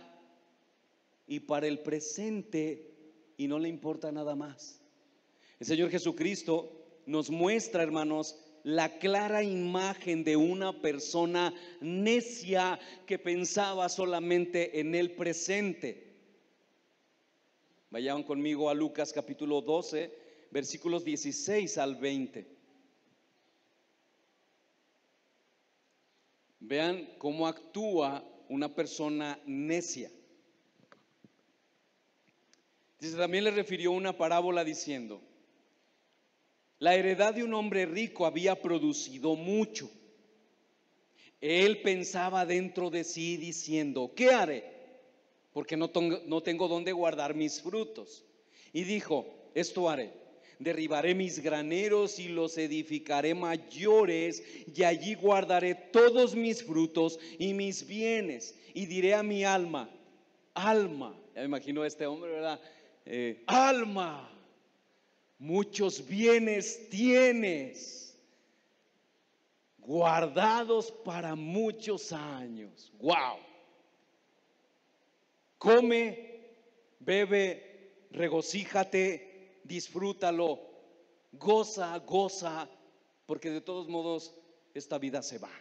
y para el presente, y no le importa nada más. El Señor Jesucristo nos muestra, hermanos, la clara imagen de una persona necia que pensaba solamente en el presente. Vayan conmigo a Lucas capítulo 12, versículos 16 al 20. Vean cómo actúa una persona necia. Dice: también le refirió una parábola diciendo: la heredad de un hombre rico había producido mucho. Él pensaba dentro de sí diciendo: ¿qué haré? Porque no tengo dónde guardar mis frutos. Y dijo: esto haré: derribaré mis graneros y los edificaré mayores, y allí guardaré todos mis frutos y mis bienes. Y diré a mi alma: alma, ya me imagino a este hombre, ¿verdad? Alma, muchos bienes tienes, guardados para muchos años. Wow. Come, bebe, regocíjate, disfrútalo, goza, porque de todos modos esta vida se va.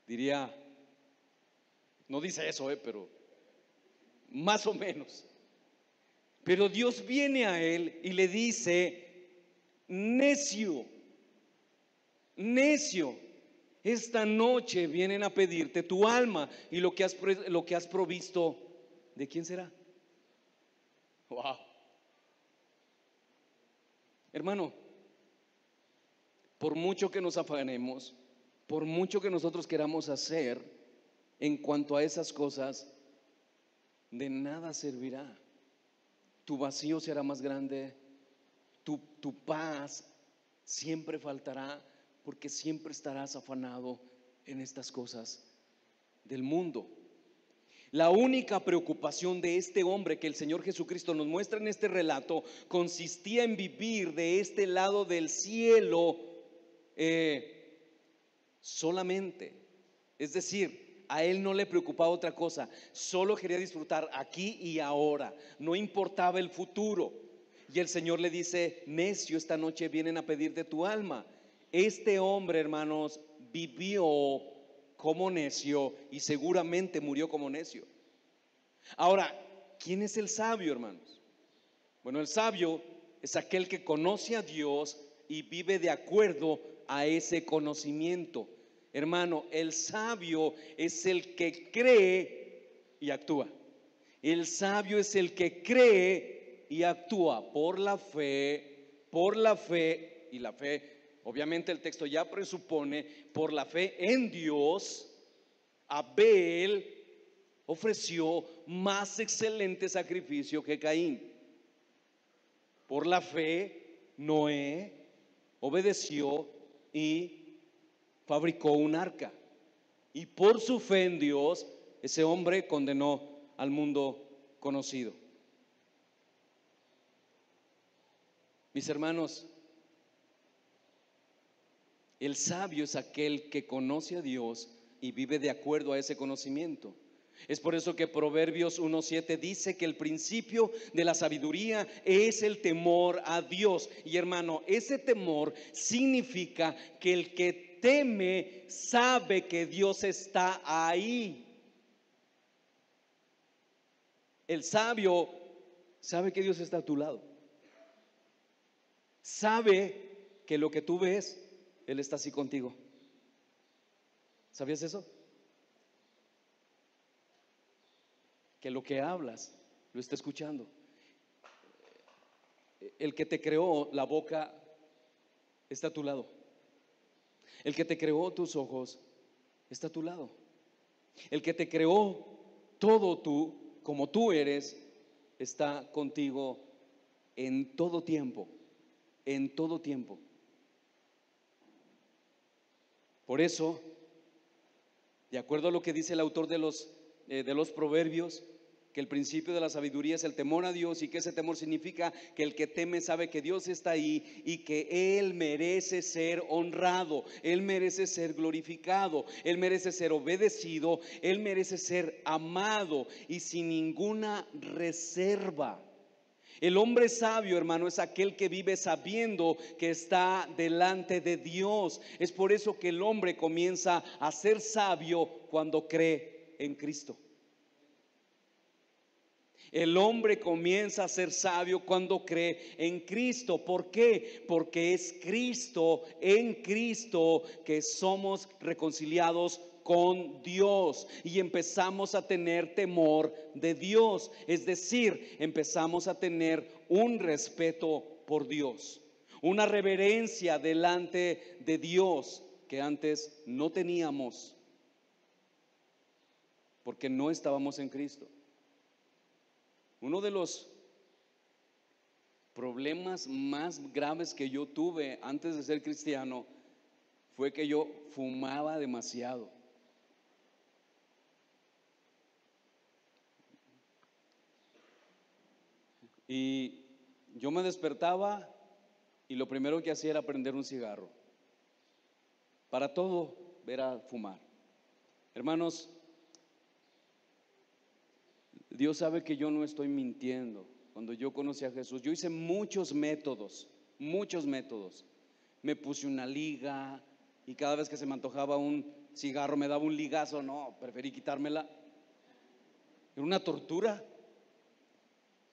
Diría, no dice eso, pero más o menos. Pero Dios viene a él y le dice: necio, esta noche vienen a pedirte tu alma, y lo que has provisto, ¿de quién será? Wow. Hermano, por mucho que nos afanemos, por mucho que nosotros queramos hacer en cuanto a esas cosas, de nada servirá. Tu vacío será más grande, tu paz siempre faltará, porque siempre estarás afanado en estas cosas del mundo. La única preocupación de este hombre que el Señor Jesucristo nos muestra en este relato consistía en vivir de este lado del cielo solamente. Es decir, a él no le preocupaba otra cosa, solo quería disfrutar aquí y ahora, no importaba el futuro. Y el Señor le dice: necio, esta noche vienen a pedirte tu alma. Este hombre, hermanos, vivió como necio y seguramente murió como necio. Ahora, ¿quién es el sabio, hermanos? Bueno, el sabio es aquel que conoce a Dios y vive de acuerdo a ese conocimiento. Hermano, el sabio es el que cree y actúa. El sabio es el que cree y actúa por la fe, y la fe Obviamente el texto ya presupone, por la fe en Dios, Abel ofreció más excelente sacrificio que Caín. Por la fe, Noé obedeció y fabricó un arca. Y por su fe en Dios, ese hombre condenó al mundo conocido. Mis hermanos, el sabio es aquel que conoce a Dios y vive de acuerdo a ese conocimiento. Es por eso que Proverbios 1:7 dice que el principio de la sabiduría es el temor a Dios. Y hermano, ese temor significa que el que teme sabe que Dios está ahí. El sabio sabe que Dios está a tu lado. Sabe que lo que tú ves, Él está así contigo. ¿Sabías eso? Que lo que hablas lo está escuchando. El que te creó la boca está a tu lado. El que te creó tus ojos está a tu lado. El que te creó todo tú, como tú eres, está contigo en todo tiempo. En todo tiempo. Por eso, de acuerdo a lo que dice el autor de los Proverbios, que el principio de la sabiduría es el temor a Dios, y que ese temor significa que el que teme sabe que Dios está ahí y que Él merece ser honrado, Él merece ser glorificado, Él merece ser obedecido, Él merece ser amado y sin ninguna reserva. El hombre sabio, hermano, es aquel que vive sabiendo que está delante de Dios. Es por eso que el hombre comienza a ser sabio cuando cree en Cristo. El hombre comienza a ser sabio cuando cree en Cristo. ¿Por qué? Porque es Cristo, en Cristo, que somos reconciliados con Dios y empezamos a tener temor de Dios. Es decir, empezamos a tener un respeto por Dios, una reverencia delante de Dios que antes no teníamos porque no estábamos en Cristo. Uno de los problemas más graves que yo tuve antes de ser cristiano fue que yo fumaba demasiado. Y yo me despertaba y lo primero que hacía era prender un cigarro. Para todo era fumar. Hermanos, Dios sabe que yo no estoy mintiendo. Cuando yo conocí a Jesús, yo hice muchos métodos. Me puse una liga y cada vez que se me antojaba un cigarro me daba un ligazo. No, preferí quitármela. Era una tortura.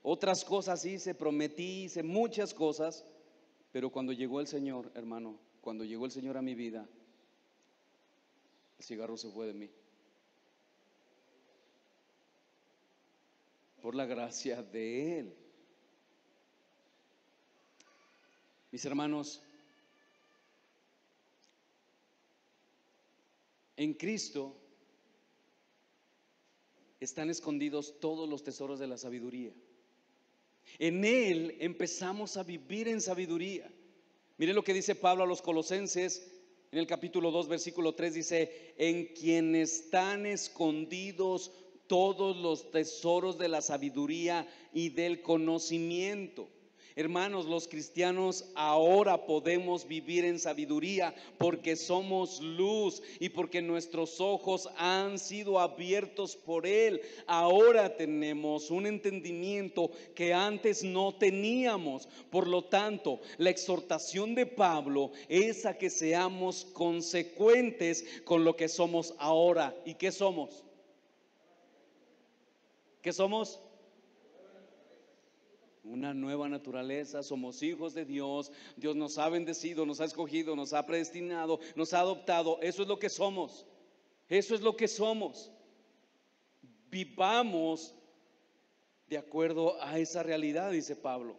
Otras cosas hice, prometí, hice muchas cosas, pero cuando llegó el Señor, hermano, cuando llegó el Señor a mi vida, el cigarro se fue de mí. Por la gracia de Él. Mis hermanos, en Cristo están escondidos todos los tesoros de la sabiduría. En Él empezamos a vivir en sabiduría. Miren lo que dice Pablo a los Colosenses en el capítulo 2 versículo 3, dice: en quien están escondidos todos los tesoros de la sabiduría y del conocimiento. Hermanos, los cristianos ahora podemos vivir en sabiduría porque somos luz y porque nuestros ojos han sido abiertos por Él. Ahora tenemos un entendimiento que antes no teníamos. Por lo tanto, la exhortación de Pablo es a que seamos consecuentes con lo que somos ahora. ¿Y qué somos? ¿Qué somos? Una nueva naturaleza, somos hijos de Dios. Dios nos ha bendecido, nos ha escogido, nos ha predestinado, nos ha adoptado. Eso es lo que somos. Eso es lo que somos. Vivamos de acuerdo a esa realidad, dice Pablo.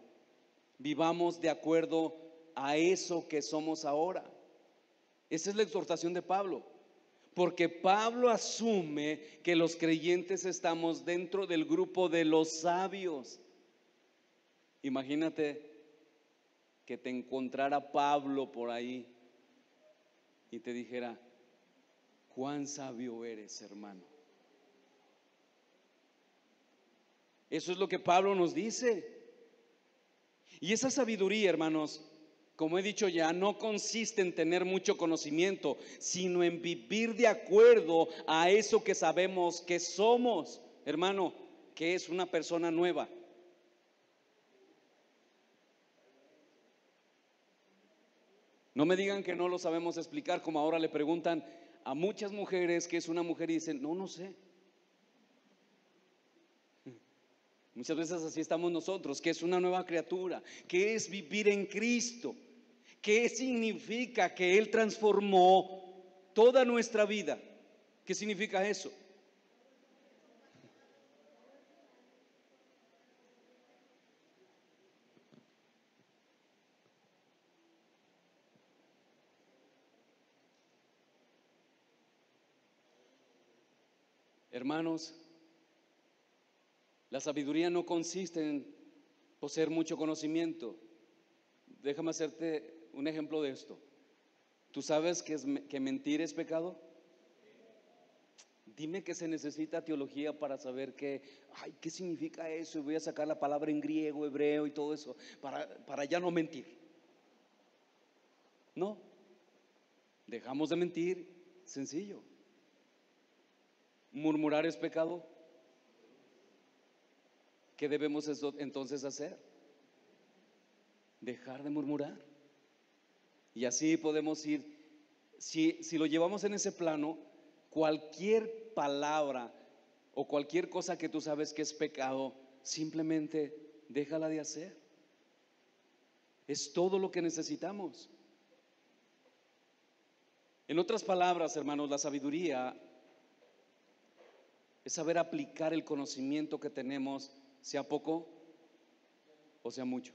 Vivamos de acuerdo a eso que somos ahora. Esa es la exhortación de Pablo, porque Pablo asume que los creyentes estamos dentro del grupo de los sabios. Imagínate que te encontrara Pablo por ahí y te dijera: cuán sabio eres, hermano. Eso es lo que Pablo nos dice. Y esa sabiduría, hermanos, como he dicho ya, no consiste en tener mucho conocimiento, sino en vivir de acuerdo a eso que sabemos que somos, hermano, que es una persona nueva. No me digan que no lo sabemos explicar, como ahora le preguntan a muchas mujeres qué es una mujer y dicen: no sé. Muchas veces así estamos nosotros, que es una nueva criatura, que es vivir en Cristo, que significa que Él transformó toda nuestra vida. ¿Qué significa eso? Hermanos, la sabiduría no consiste en poseer mucho conocimiento. Déjame hacerte un ejemplo de esto. ¿Tú sabes que mentir es pecado? Dime que se necesita teología para saber ¿qué significa eso? Y voy a sacar la palabra en griego, hebreo y todo eso para ya no mentir. No, dejamos de mentir, sencillo. ¿Murmurar es pecado? ¿Qué debemos entonces hacer? Dejar de murmurar. Y así podemos ir. Si lo llevamos en ese plano, cualquier palabra o cualquier cosa que tú sabes que es pecado, simplemente déjala de hacer. Es todo lo que necesitamos. En otras palabras, hermanos, la sabiduría es saber aplicar el conocimiento que tenemos, sea poco o sea mucho.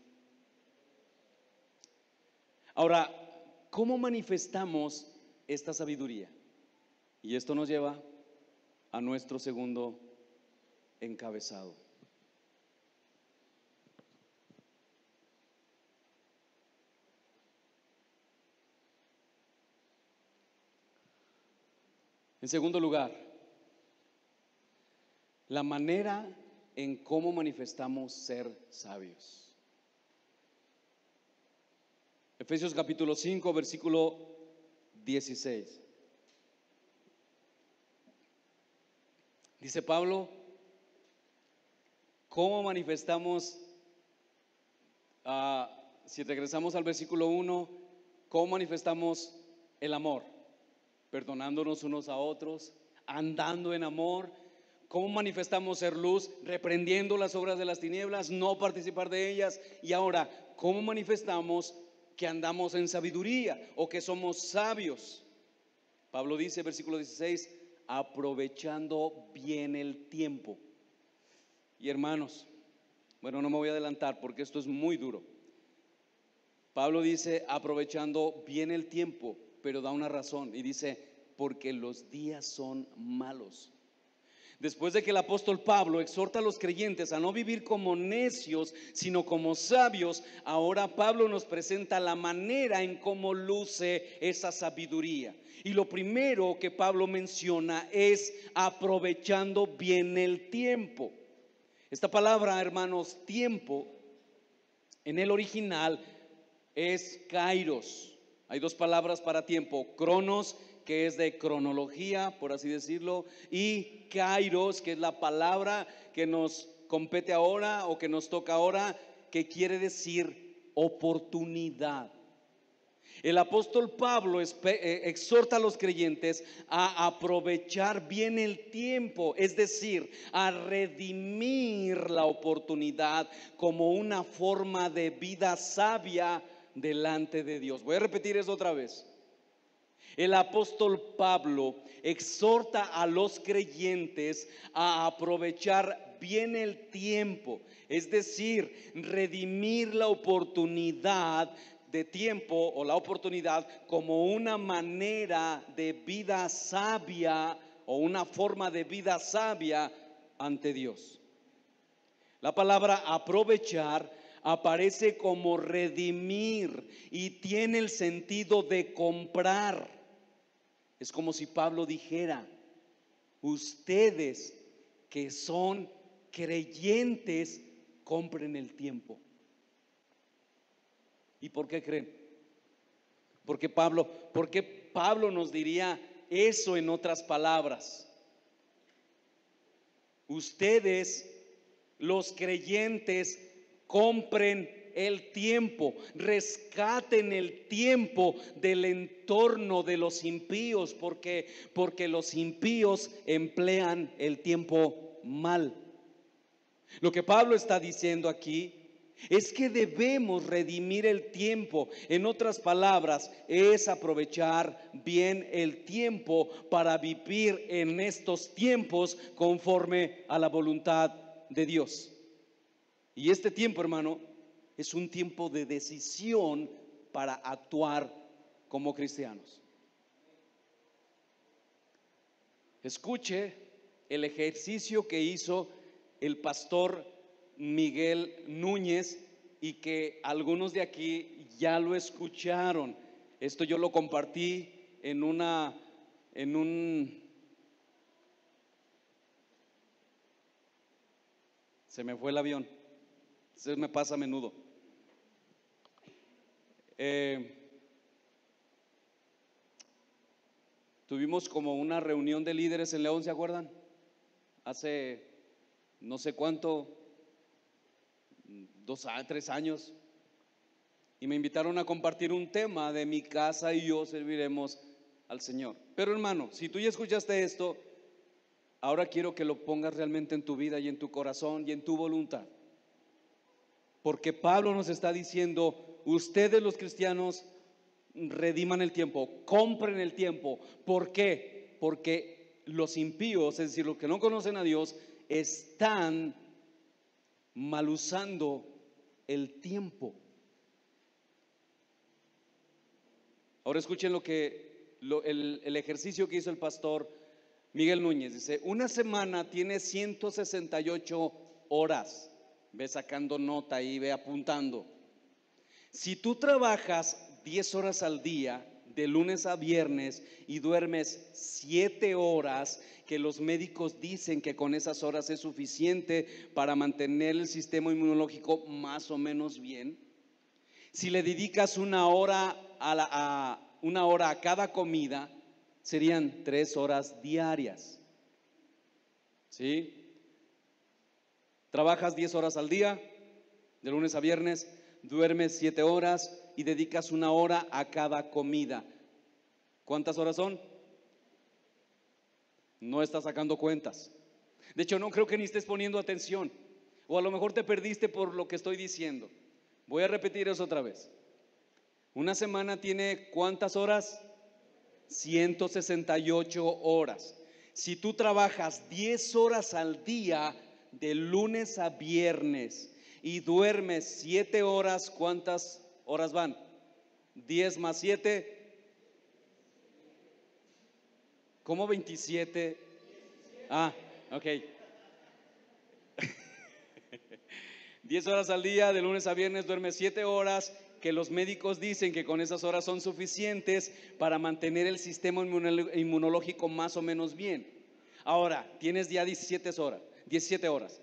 Ahora, ¿cómo manifestamos esta sabiduría? Y esto nos lleva a nuestro segundo encabezado. En segundo lugar, la manera en cómo manifestamos ser sabios. Efesios capítulo 5, versículo 16. Dice Pablo: ¿cómo manifestamos? Si regresamos al versículo 1, ¿cómo manifestamos el amor? Perdonándonos unos a otros, andando en amor. ¿Cómo manifestamos ser luz? Reprendiendo las obras de las tinieblas, no participar de ellas. Y ahora, ¿cómo manifestamos que andamos en sabiduría o que somos sabios? Pablo dice, versículo 16, aprovechando bien el tiempo. Y hermanos, bueno, no me voy a adelantar porque esto es muy duro. Pablo dice aprovechando bien el tiempo, pero da una razón y dice: porque los días son malos. Después de que el apóstol Pablo exhorta a los creyentes a no vivir como necios, sino como sabios, ahora Pablo nos presenta la manera en cómo luce esa sabiduría. Y lo primero que Pablo menciona es aprovechando bien el tiempo. Esta palabra, hermanos, tiempo, en el original es kairos. Hay dos palabras para tiempo: cronos, que es de cronología, por así decirlo, y kairos, que es la palabra que nos compete ahora o que nos toca ahora, que quiere decir oportunidad. El apóstol Pablo exhorta a los creyentes a aprovechar bien el tiempo, es decir, a redimir la oportunidad como una forma de vida sabia delante de Dios. Voy a repetir eso otra vez. El apóstol Pablo exhorta a los creyentes a aprovechar bien el tiempo, es decir, redimir la oportunidad de tiempo o la oportunidad como una manera de vida sabia o una forma de vida sabia ante Dios. La palabra aprovechar aparece como redimir y tiene el sentido de comprar. Es como si Pablo dijera: ustedes que son creyentes, compren el tiempo. ¿Y por qué creen? ¿Por qué Pablo nos diría eso en otras palabras? Ustedes, los creyentes, compren el tiempo, rescaten el tiempo del entorno de los impíos, porque los impíos emplean el tiempo mal. Lo que Pablo está diciendo aquí es que debemos redimir el tiempo. En otras palabras, es aprovechar bien el tiempo para vivir en estos tiempos conforme a la voluntad de Dios. Y este tiempo, hermano, es un tiempo de decisión para actuar como cristianos. Escuche el ejercicio que hizo el pastor Miguel Núñez y que algunos de aquí ya lo escucharon. Esto yo lo compartí se me fue el avión. Eso me pasa a menudo. Tuvimos como una reunión de líderes en León, ¿se acuerdan? Hace no sé cuánto, 3 años, y me invitaron a compartir un tema de mi casa y yo serviremos al Señor. Pero hermano, si tú ya escuchaste esto, ahora quiero que lo pongas realmente en tu vida y en tu corazón y en tu voluntad. Porque Pablo nos está diciendo: ustedes los cristianos rediman el tiempo, compren el tiempo. ¿Por qué? Porque los impíos, es decir, los que no conocen a Dios, están mal usando el tiempo. Ahora escuchen el ejercicio que hizo el pastor Miguel Núñez. Dice: una semana tiene 168 horas. Ve sacando nota ahí, ve apuntando. Si tú trabajas 10 horas al día, de lunes a viernes, y duermes 7 horas, que los médicos dicen que con esas horas es suficiente para mantener el sistema inmunológico más o menos bien. Si le dedicas una hora a cada comida, serían 3 horas diarias. ¿Sí? Trabajas 10 horas al día, de lunes a viernes, duermes 7 horas y dedicas 1 hora a cada comida. ¿Cuántas horas son? No estás sacando cuentas. De hecho, no creo que ni estés poniendo atención, o a lo mejor te perdiste por lo que estoy diciendo. Voy a repetir eso otra vez. Una semana tiene ¿cuántas horas? 168 horas. Si tú trabajas 10 horas al día, de lunes a viernes, y duermes 7 horas, ¿cuántas horas van? 10 más 7, ¿cómo 27? Ah, ok. 10 horas al día, de lunes a viernes, duermes 7 horas, que los médicos dicen que con esas horas son suficientes para mantener el sistema inmunológico más o menos bien. Ahora, tienes ya 17 horas.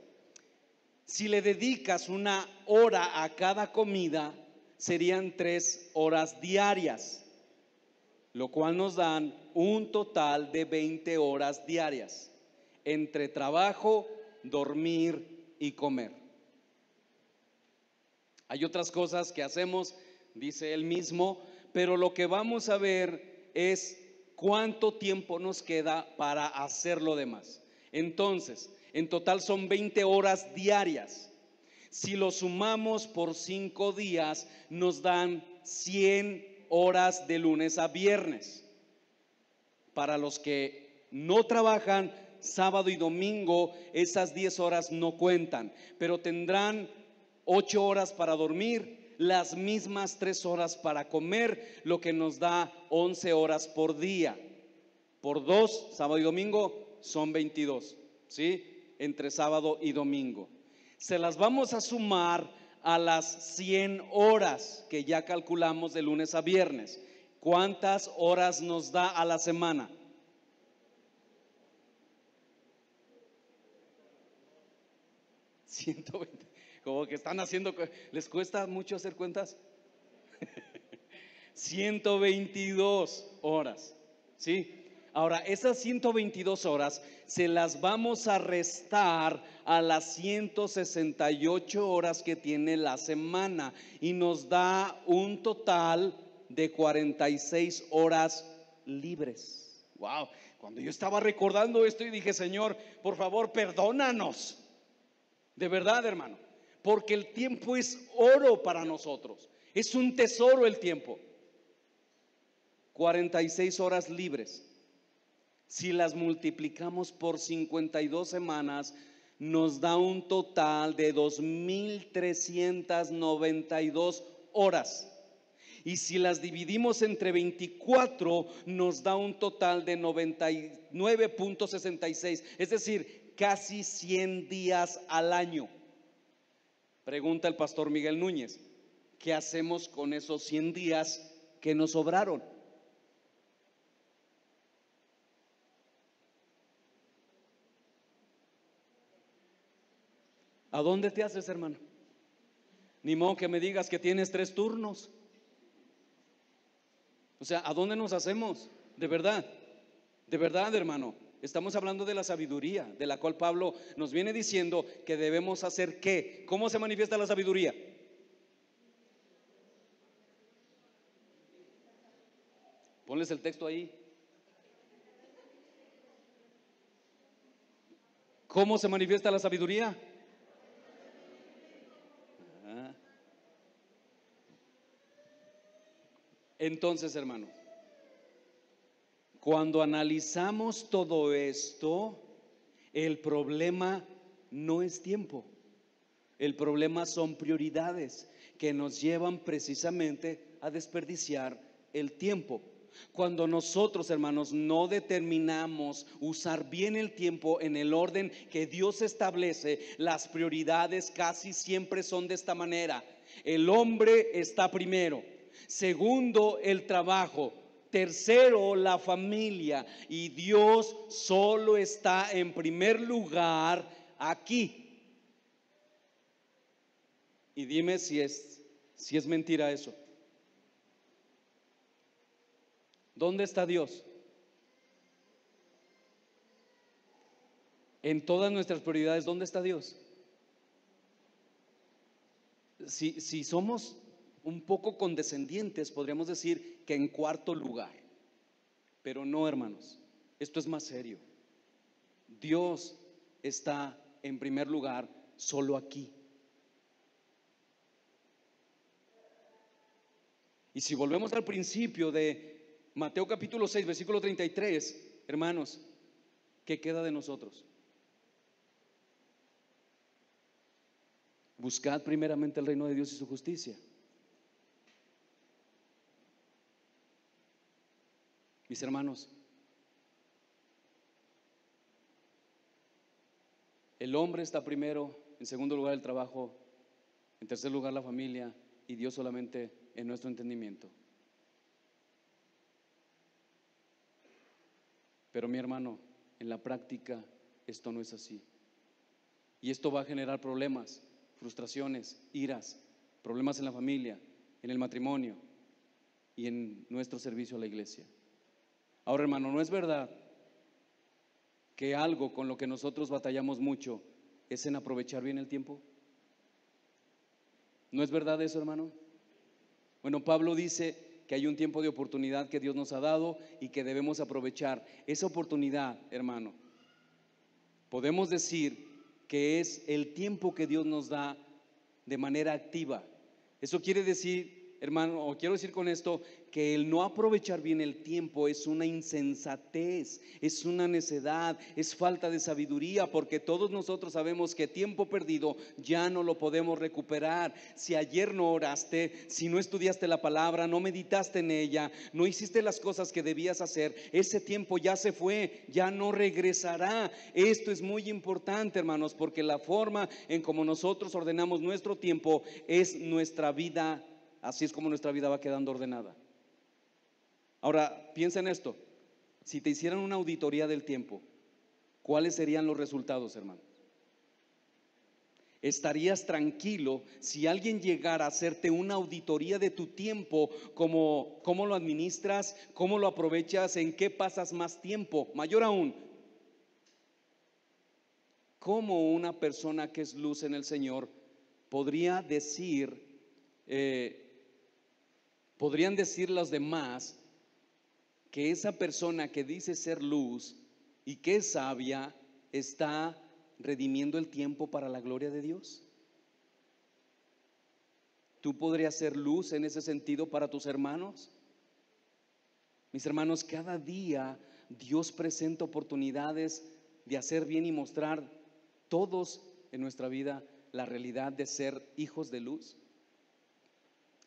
Si le dedicas 1 hora a cada comida, serían 3 horas diarias, lo cual nos dan un total de 20 horas diarias, entre trabajo, dormir y comer. Hay otras cosas que hacemos, dice él mismo, pero lo que vamos a ver es cuánto tiempo nos queda para hacer lo demás. Entonces, en total son 20 horas diarias. Si lo sumamos por 5 días, nos dan 100 horas de lunes a viernes. Para los que no trabajan sábado y domingo, esas 10 horas no cuentan, pero tendrán 8 horas para dormir, las mismas 3 horas para comer, lo que nos da 11 horas por día. Por 2, sábado y domingo, son 22, ¿sí? Entre sábado y domingo. Se las vamos a sumar a las 100 horas que ya calculamos de lunes a viernes. ¿Cuántas horas nos da a la semana? 120. Como que están haciendo, ¿les cuesta mucho hacer cuentas? 122 horas, ¿sí? Ahora, esas 122 horas se las vamos a restar a las 168 horas que tiene la semana y nos da un total de 46 horas libres. Wow, cuando yo estaba recordando esto y dije, Señor, por favor, perdónanos. De verdad, hermano, porque el tiempo es oro para nosotros. Es un tesoro el tiempo. 46 horas libres. Si las multiplicamos por 52 semanas, nos da un total de 2,392 horas. Y si las dividimos entre 24, nos da un total de 99.66, es decir, casi 100 días al año. Pregunta el pastor Miguel Núñez, ¿qué hacemos con esos 100 días que nos sobraron? ¿A dónde te haces, hermano? Ni modo que me digas que tienes 3 turnos. O sea, ¿a dónde nos hacemos? De verdad, hermano. Estamos hablando de la sabiduría, de la cual Pablo nos viene diciendo que debemos hacer ¿qué? ¿Cómo se manifiesta la sabiduría? Ponles el texto ahí. ¿Cómo se manifiesta la sabiduría? Entonces, hermano, cuando analizamos todo esto, el problema no es tiempo. El problema son prioridades que nos llevan precisamente a desperdiciar el tiempo. Cuando nosotros, hermanos, no determinamos usar bien el tiempo en el orden que Dios establece, las prioridades casi siempre son de esta manera. El hombre está primero, segundo el trabajo, tercero la familia, y Dios solo está en primer lugar aquí. Y dime si es mentira eso. ¿Dónde está Dios? En todas nuestras prioridades, ¿dónde está Dios? Si somos un poco condescendientes, podríamos decir que en cuarto lugar. Pero no, hermanos, esto es más serio. Dios está en primer lugar solo aquí. Y si volvemos al principio de Mateo capítulo 6, versículo 33, hermanos, ¿qué queda de nosotros? Buscad primeramente el reino de Dios y su justicia. Mis hermanos, el hombre está primero, en segundo lugar el trabajo, en tercer lugar la familia, y Dios solamente en nuestro entendimiento. Pero mi hermano, en la práctica esto no es así. Y esto va a generar problemas, frustraciones, iras, problemas en la familia, en el matrimonio y en nuestro servicio a la iglesia. Ahora, hermano, ¿no es verdad que algo con lo que nosotros batallamos mucho es en aprovechar bien el tiempo? ¿No es verdad eso, hermano? Bueno, Pablo dice que hay un tiempo de oportunidad que Dios nos ha dado y que debemos aprovechar. Esa oportunidad, hermano, podemos decir que es el tiempo que Dios nos da de manera activa. Eso quiere decir, hermano, o quiero decir con esto que el no aprovechar bien el tiempo es una insensatez, es una necedad, es falta de sabiduría, porque todos nosotros sabemos que tiempo perdido ya no lo podemos recuperar. Si ayer no oraste, si no estudiaste la palabra, no meditaste en ella, no hiciste las cosas que debías hacer, ese tiempo ya se fue, ya no regresará. Esto es muy importante, hermanos, porque la forma en como nosotros ordenamos nuestro tiempo es nuestra vida. Así es como nuestra vida va quedando ordenada. Ahora, piensa en esto. Si te hicieran una auditoría del tiempo, ¿cuáles serían los resultados, hermano? ¿Estarías tranquilo si alguien llegara a hacerte una auditoría de tu tiempo? ¿Cómo lo administras? ¿Cómo lo aprovechas? ¿En qué pasas más tiempo? Mayor aún, ¿cómo una persona que es luz en el Señor podría decir, podrían decir los demás que esa persona que dice ser luz y que es sabia está redimiendo el tiempo para la gloria de Dios? ¿Tú podrías ser luz en ese sentido para tus hermanos? Mis hermanos, cada día Dios presenta oportunidades de hacer bien y mostrar todos en nuestra vida la realidad de ser hijos de luz.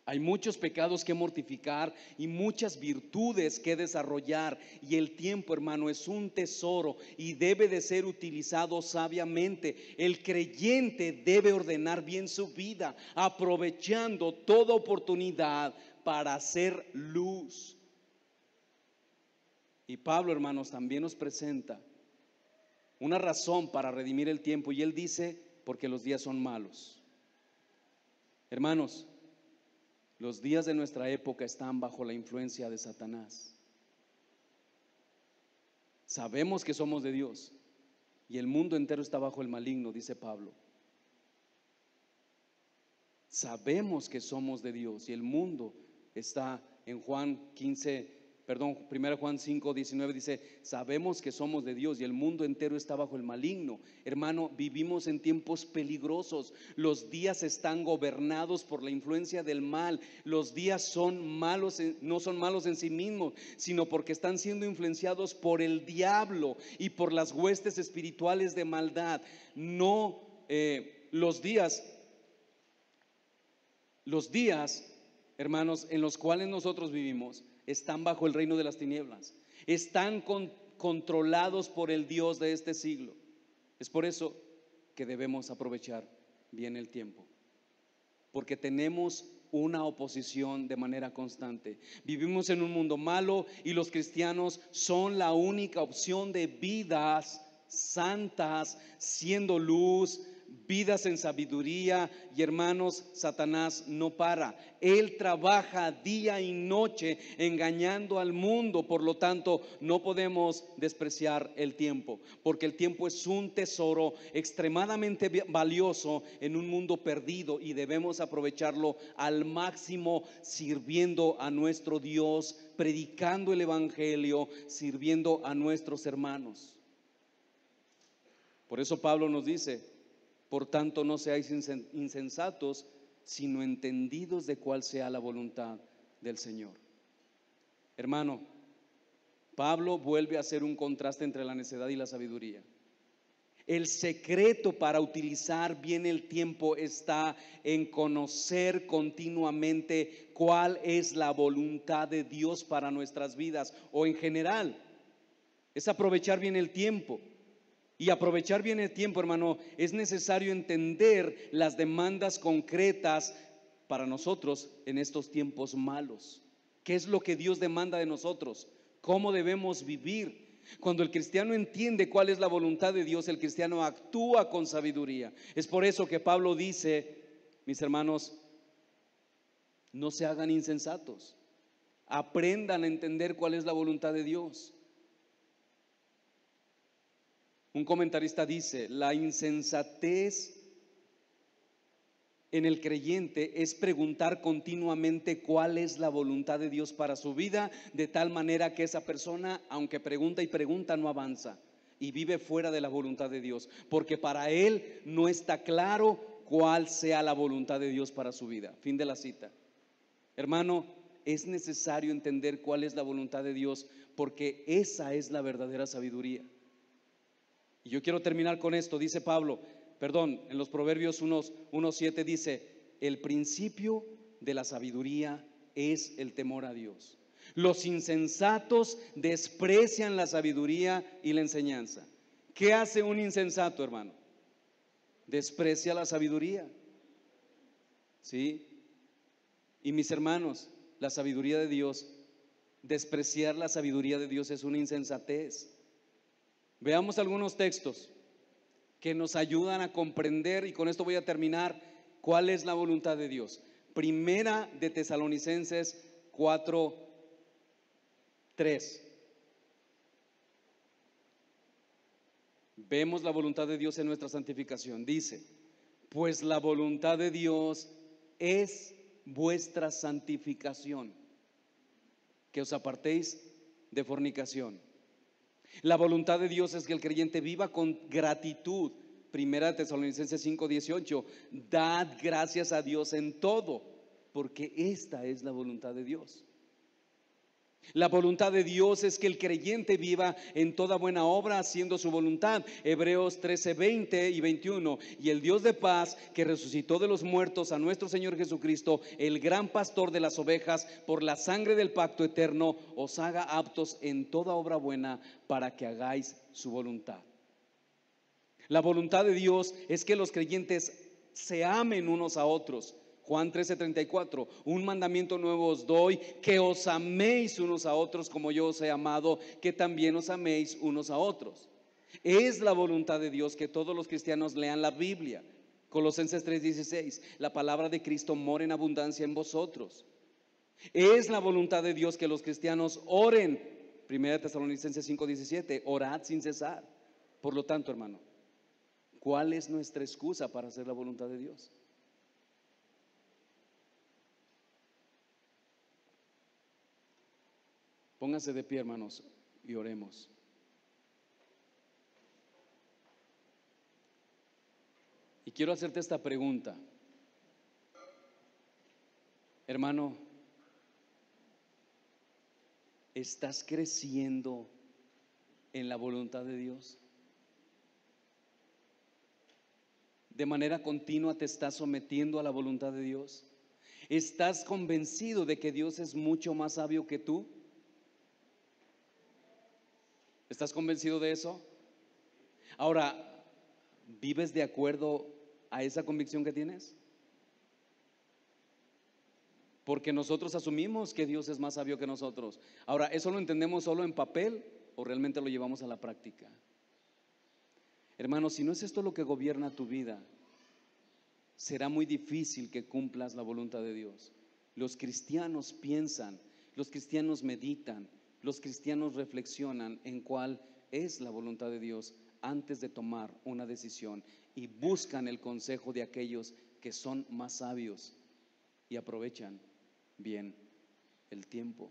Hay muchos pecados que mortificar y muchas virtudes que desarrollar, y el tiempo, hermano, es un tesoro y debe de ser utilizado sabiamente. El creyente debe ordenar bien su vida, aprovechando toda oportunidad para hacer luz. Y Pablo, hermanos, también nos presenta una razón para redimir el tiempo, y él dice: porque los días son malos. Hermanos, los días de nuestra época están bajo la influencia de Satanás. Sabemos que somos de Dios y el mundo entero está bajo el maligno, dice Pablo. Sabemos que somos de Dios y el mundo está en Primera Juan 5:19 dice: sabemos que somos de Dios y el mundo entero está bajo el maligno. Hermano, vivimos en tiempos peligrosos. Los días están gobernados por la influencia del mal. Los días son malos, no son malos en sí mismos, sino porque están siendo influenciados por el diablo y por las huestes espirituales de maldad. Los días, hermanos, en los cuales nosotros vivimos están bajo el reino de las tinieblas, están controlados por el Dios de este siglo. Es por eso que debemos aprovechar bien el tiempo, porque tenemos una oposición de manera constante. Vivimos en un mundo malo y los cristianos son la única opción de vidas santas, siendo luz, vidas en sabiduría. Y hermanos, Satanás no para. Él trabaja día y noche engañando al mundo. Por lo tanto, no podemos despreciar el tiempo, porque el tiempo es un tesoro extremadamente valioso en un mundo perdido, y debemos aprovecharlo al máximo, sirviendo a nuestro Dios, predicando el evangelio, sirviendo a nuestros hermanos. Por eso Pablo nos dice: por tanto, no seáis insensatos, sino entendidos de cuál sea la voluntad del Señor. Hermano, Pablo vuelve a hacer un contraste entre la necedad y la sabiduría. El secreto para utilizar bien el tiempo está en conocer continuamente cuál es la voluntad de Dios para nuestras vidas, o en general, es aprovechar bien el tiempo. Y aprovechar bien el tiempo, hermano, es necesario entender las demandas concretas para nosotros en estos tiempos malos. ¿Qué es lo que Dios demanda de nosotros? ¿Cómo debemos vivir? Cuando el cristiano entiende cuál es la voluntad de Dios, el cristiano actúa con sabiduría. Es por eso que Pablo dice: mis hermanos, no se hagan insensatos, aprendan a entender cuál es la voluntad de Dios. Un comentarista dice: la insensatez en el creyente es preguntar continuamente cuál es la voluntad de Dios para su vida, de tal manera que esa persona, aunque pregunta y pregunta, no avanza y vive fuera de la voluntad de Dios, porque para él no está claro cuál sea la voluntad de Dios para su vida. Fin de la cita. Hermano, es necesario entender cuál es la voluntad de Dios, porque esa es la verdadera sabiduría. Y yo quiero terminar con esto. Dice Pablo, en los Proverbios 1:7 dice: el principio de la sabiduría es el temor a Dios. Los insensatos desprecian la sabiduría y la enseñanza. ¿Qué hace un insensato, hermano? Desprecia la sabiduría. ¿Sí? Y mis hermanos, la sabiduría de Dios, despreciar la sabiduría de Dios es una insensatez. Veamos algunos textos que nos ayudan a comprender, y con esto voy a terminar, cuál es la voluntad de Dios. Primera de Tesalonicenses 4:3. Vemos la voluntad de Dios en nuestra santificación. Dice: pues la voluntad de Dios es vuestra santificación, que os apartéis de fornicación. La voluntad de Dios es que el creyente viva con gratitud. Primera de Tesalonicenses 5:18. Dad gracias a Dios en todo, porque esta es la voluntad de Dios. La voluntad de Dios es que el creyente viva en toda buena obra haciendo su voluntad. Hebreos 13:20 y 21. Y el Dios de paz, que resucitó de los muertos a nuestro Señor Jesucristo, el gran pastor de las ovejas, por la sangre del pacto eterno, os haga aptos en toda obra buena, para que hagáis su voluntad. La voluntad de Dios es que los creyentes se amen unos a otros. Juan 13:34, un mandamiento nuevo os doy, que os améis unos a otros como yo os he amado, que también os améis unos a otros. Es la voluntad de Dios que todos los cristianos lean la Biblia. Colosenses 3:16, la palabra de Cristo mora en abundancia en vosotros. Es la voluntad de Dios que los cristianos oren. Primera Tesalonicenses 5:17, orad sin cesar. Por lo tanto, hermano, ¿cuál es nuestra excusa para hacer la voluntad de Dios? Pónganse de pie, hermanos, y oremos. Y quiero hacerte esta pregunta. Hermano, ¿estás creciendo en la voluntad de Dios? ¿De manera continua te estás sometiendo a la voluntad de Dios? ¿Estás convencido de que Dios es mucho más sabio que tú? ¿Estás convencido de eso? Ahora, ¿vives de acuerdo a esa convicción que tienes? Porque nosotros asumimos que Dios es más sabio que nosotros. Ahora, ¿eso lo entendemos solo en papel o realmente lo llevamos a la práctica? Hermanos, si no es esto lo que gobierna tu vida, será muy difícil que cumplas la voluntad de Dios. Los cristianos piensan, los cristianos meditan, los cristianos reflexionan en cuál es la voluntad de Dios antes de tomar una decisión, y buscan el consejo de aquellos que son más sabios y aprovechan bien el tiempo.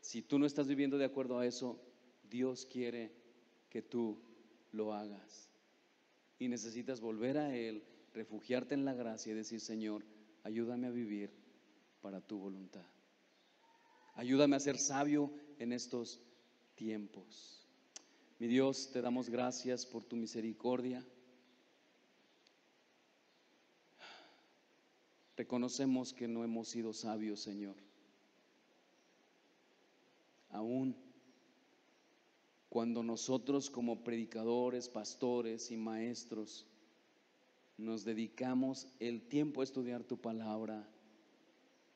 Si tú no estás viviendo de acuerdo a eso, Dios quiere que tú lo hagas, y necesitas volver a Él, refugiarte en la gracia y decir: Señor, ayúdame a vivir para tu voluntad. Ayúdame a ser sabio en estos tiempos. Mi Dios, te damos gracias por tu misericordia. Reconocemos que no hemos sido sabios, Señor. Aún cuando nosotros, como predicadores, pastores y maestros, nos dedicamos el tiempo a estudiar tu palabra,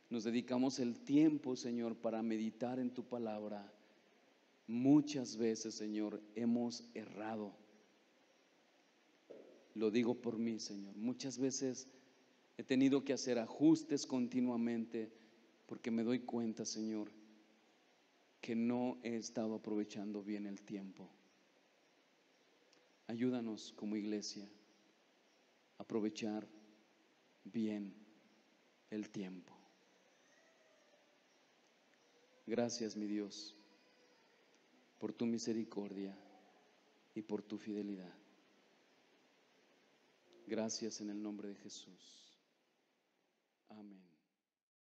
nos dedicamos el tiempo, Señor, para meditar en tu palabra, muchas veces, Señor, hemos errado. Lo digo por mí, Señor. Muchas veces he tenido que hacer ajustes continuamente, porque me doy cuenta, Señor, que no he estado aprovechando bien el tiempo. Ayúdanos como iglesia a aprovechar bien el tiempo. Gracias, mi Dios, por tu misericordia y por tu fidelidad. Gracias en el nombre de Jesús. Amén.